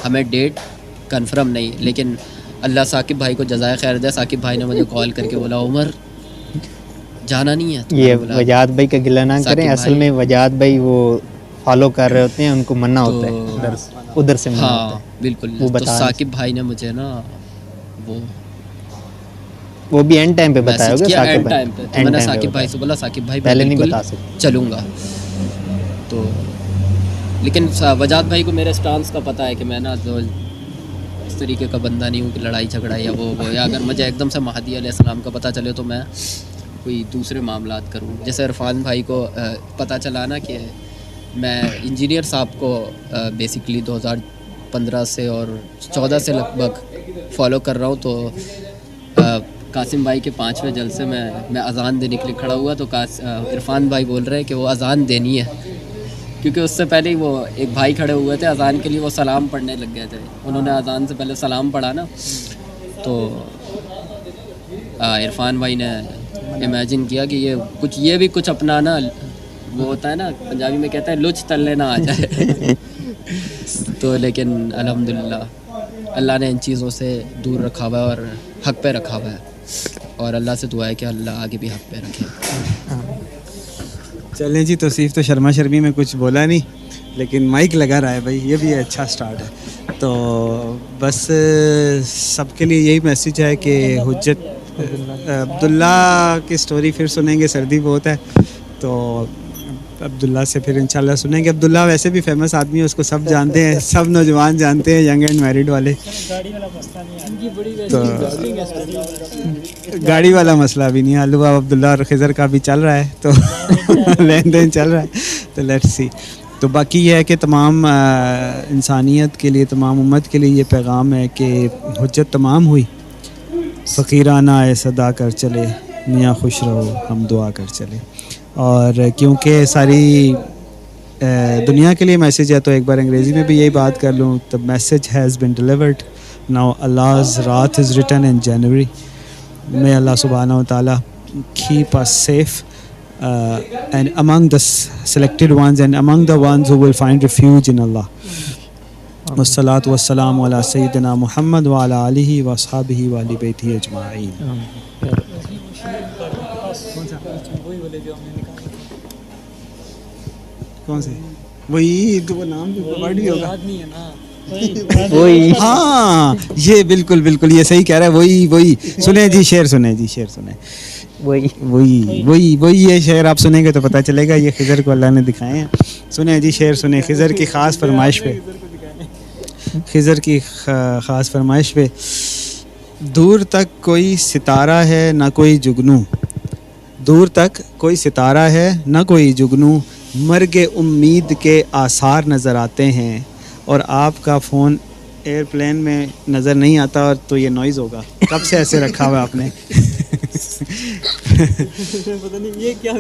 हमें डेट कंफर्म नहीं, लेकिन अल्लाह साकिब भाई को जज़ाए खैर दे, साकिब भाई ने मुझे कॉल करके बोला उमर जाना नहीं है। ये वजाद भाई का गिला ना करें, असल में वजाद भाई वो फॉलो कर रहे होते हैं, उनको मन्ना होता है उधर से मन्ना होता है। बिल्कुल, वो तो साकिब भाई ने मुझे ना वो भी एंड टाइम पे बताया होगा साकिब भाई, तो मैंने साकिब भाई से बोला साकिब भाई पहले नहीं बता सकते चलूँगा। तो लेकिन वजाद भाई को मेरे स्टांस का पता है कि मैं ना जो इस तरीके का बंदा नहीं हूँ कि लड़ाई झगड़ा या वो या अगर मुझे एकदम से महदी अलैहिस्सलाम का पता चले तो मैं कोई दूसरे मामलात करूँ। जैसे इरफान भाई को पता चला ना कि मैं इंजीनियर साहब को बेसिकली 2015 से और 14 से लगभग फ़ॉलो कर रहा हूँ, तो कासिम भाई के 5वें जलसे में मैं अज़ान देने के लिए खड़ा हुआ तो इरफान भाई बोल रहे हैं कि वो अज़ान देनी है, क्योंकि उससे पहले ही वो एक भाई खड़े हुए थे अज़ान के लिए, वो सलाम पढ़ने लग गए थे। उन्होंने अज़ान से पहले सलाम पढ़ा ना, तो इरफान भाई ने इमेजिन किया कि ये भी कुछ अपना ना वो होता है ना, पंजाबी में कहते हैं लुच तल्ले ना आ जाए। तो लेकिन अल्हम्दुलिल्लाह अल्लाह ने इन चीज़ों से दूर रखा हुआ है और हक़ पे रखा हुआ है, और अल्लाह से दुआ है कि अल्लाह आगे भी हक़ पे रखे। चलें जी, तौसीफ़ तो शर्मा शर्मी में कुछ बोला नहीं, लेकिन माइक लगा रहा है भाई, ये भी अच्छा स्टार्ट है। तो बस सबके लिए यही मैसेज है कि हुज्जत अब्दुल्ला की स्टोरी फिर सुनेंगे, सर्दी बहुत है तो अब्दुल्ला से फिर इंशाल्लाह सुनेंगे। अब्दुल्ला वैसे भी फेमस आदमी है, उसको सब जानते हैं, सब नौजवान जानते हैं, यंग एंड मैरिड वाले। तो गाड़ी वाला मसला भी नहीं है, अलवा अब्दुल्ला और खिज़र का भी चल रहा है, तो लेन देन चल रहा है, तो लेट्स सी। तो बाकी ये है कि तमाम इंसानियत के लिए, तमाम उम्मत के लिए ये पैगाम है कि हुज्जत तमाम हुई, फ़कीराना आए सदा कर चले, मियाँ खुश रहो हम दुआ कर चले। और क्योंकि सारी दुनिया के लिए मैसेज है तो एक बार अंग्रेज़ी में भी यही बात कर लूँ, the message has been delivered now, Allah's wrath is written in January. May Allah subhanahu wa ta'ala keep us safe and among the selected ones and among the ones who will find refuge in Allah. Wassalatu wassalamu ala sayyidina Muhammad wa ala alihi wa ashabihi wa ali baitihi ajma'in. कौन से? वही तो वो नाम भी word ही होगा, वही। हाँ ये बिल्कुल बिल्कुल ये सही कह रहा है, वही वही। सुने जी शेर, सुने जी शेर, सुने वही वही वही वही ये शेर आप सुनेंगे तो पता चलेगा, ये खिज़र को अल्लाह ने दिखाए हैं। सुने जी शेर, सुने खिज़र की ख़ास फरमाइश पे, खिज़र की ख़ास फरमाइश पे। दूर तक कोई सितारा है ना कोई जुगनू, दूर तक कोई सितारा है ना कोई जुगनू, मर्गे उम्मीद के आसार नज़र आते हैं, और आपका फ़ोन एयरप्लेन में नज़र नहीं आता, और तो ये नॉइज़ होगा। कब से ऐसे रखा हुआ आपने? पता नहीं ये क्या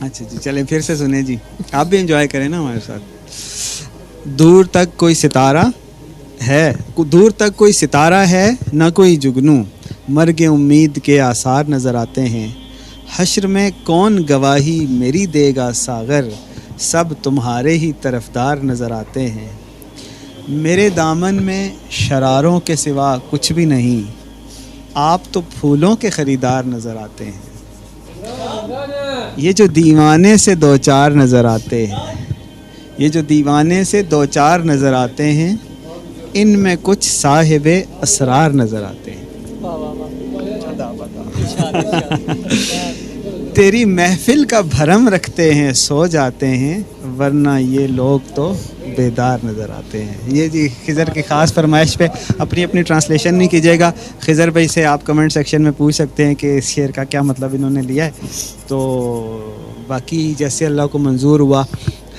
अच्छा जी, चलें फिर से सुने जी, आप भी एंजॉय करें ना हमारे साथ। दूर तक कोई सितारा है, दूर तक कोई सितारा है, ना कोई जुगनू, मर्ग उम्मीद के आसार नज़र आते हैं। हश्र में कौन गवाही मेरी देगा सागर, सब तुम्हारे ही तरफदार नज़र आते हैं। मेरे दामन में शरारों के सिवा कुछ भी नहीं, आप तो फूलों के ख़रीदार नज़र आते हैं। ये जो दीवाने से दो चार नज़र आते हैं, ये जो दीवाने से दो चार नज़र आते हैं, इनमें कुछ साहिबे असरार नज़र आते हैं। तेरी महफिल का भरम रखते हैं सो जाते हैं, वरना ये लोग तो बेदार नज़र आते हैं। ये जी खिज़र की ख़ास फरमाइश पे अपनी अपनी ट्रांसलेशन नहीं कीजिएगा। खिज़र भाई से आप कमेंट सेक्शन में पूछ सकते हैं कि इस शेर का क्या मतलब इन्होंने लिया है। तो बाकी जैसे अल्लाह को मंजूर हुआ,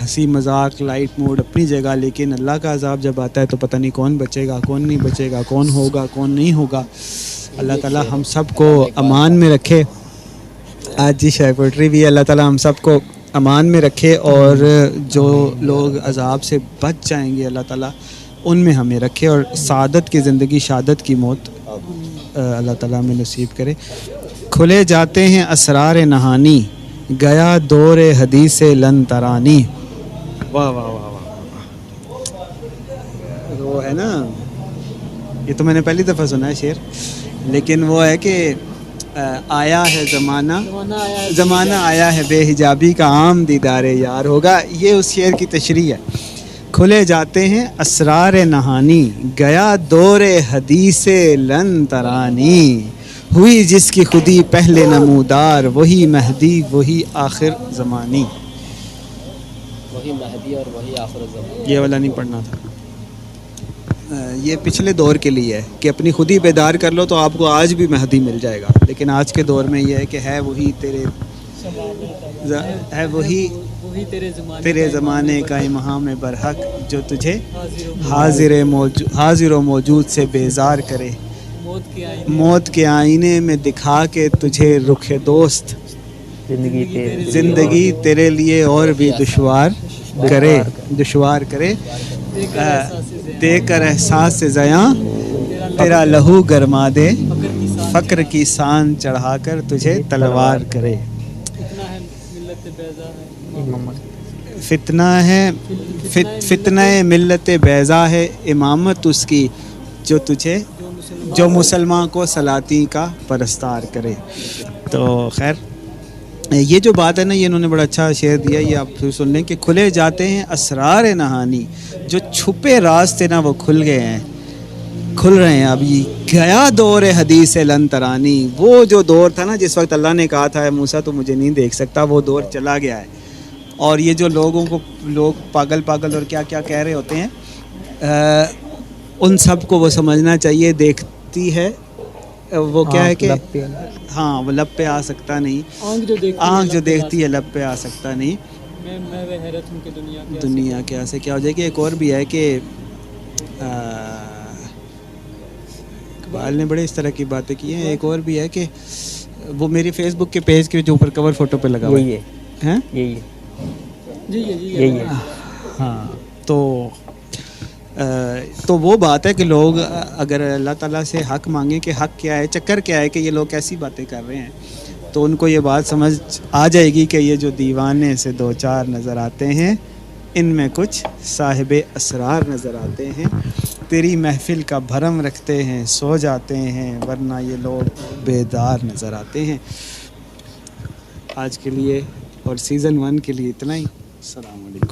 हंसी मजाक लाइट मूड अपनी जगह, लेकिन अल्लाह का अज़ाब जब आता है तो पता नहीं कौन बचेगा कौन नहीं बचेगा, कौन होगा कौन नहीं होगा। अल्लाह ताला हम सब को अमान में रखे। आज जी शायर पोइट्री भी है, अल्लाह ताला हम सब को अमान में रखे और जो लोग अज़ाब से बच जाएंगे अल्लाह ताला उनमें हमें रखे और सादत की ज़िंदगी शादत की मौत अल्लाह ताला हमें नसीब करे। खुले जाते हैं असरार नहानी, गया दौर हदीस लन तरानी। वाह वाह वाह वाह, वो है ना, ये तो मैंने पहली दफ़ा सुना है शेर, लेकिन वो है कि आया है ज़माना आया है बेहिजाबी का आम दीदारे यार होगा। ये उस शेर की तशरीह है। खुले जाते हैं असरार नहानी, गया दौर हदीस लन तरानी, हुई जिसकी खुदी पहले नमूदार, वही महदी वही आखिर ज़मानी। वही महदी और वही आखिर ज़मानी। ये वाला नहीं पढ़ना था, ये पिछले दौर के लिए है कि अपनी खुद ही बेदार कर लो तो आपको आज भी महदी मिल जाएगा। लेकिन आज के दौर में ये है कि है वही तेरे ज़माने का इमाम बरहक, जो तुझे हाजिर व मौजूद से बेजार करे, मौत के आईने में दिखा के तुझे रुखे दोस्त, ज़िंदगी तेरे लिए और भी दुश्वार करे, देकर एहसास से ज़या तेरा लहू गरमा दे, फ़क्र की सान चढ़ाकर तुझे तलवार करे। फितना मिल्लत बैज़ा है, इमामत उसकी जो मुसलमान को सलाती का परस्तार करे। तो खैर ये जो बात है ना, ये इन्होंने बड़ा अच्छा शेर दिया, ये आप फिर सुन लें कि खुले जाते हैं असरार नहानी, जो छुपे राज थे ना वो खुल रहे हैं अभी। गया दौर हदीस लन तरानी, वो जो दौर था ना जिस वक्त अल्लाह ने कहा था मूसा तो मुझे नहीं देख सकता, वो दौर चला गया है। और ये जो लोग पागल और क्या क्या कह रहे होते हैं, उन सब को वो समझना चाहिए, देखती है वो क्या है कि हाँ वो लब पे आ सकता नहीं, आँख जो देखती है लब पे आ सकता नहीं, दुनिया क्या से क्या हो जाएगी। एक और भी है कि इकबाल ने बड़े इस तरह की बातें की हैं। एक और भी है कि वो मेरी फेसबुक के पेज के जो ऊपर कवर फोटो पे लगा हुआ है, हैं यही है। हाँ तो वो बात है कि लोग अगर अल्लाह ताला से हक़ मांगें कि हक़ क्या है, चक्कर क्या है कि ये लोग कैसी बातें कर रहे हैं, तो उनको ये बात समझ आ जाएगी कि ये जो दीवाने से दो चार नज़र आते हैं, इनमें कुछ साहिबे असरार नज़र आते हैं। तेरी महफिल का भरम रखते हैं सो जाते हैं, वरना ये लोग बेदार नज़र आते हैं। आज के लिए और सीज़न 1 के लिए इतना ही। अस्सलाम वालेकुम।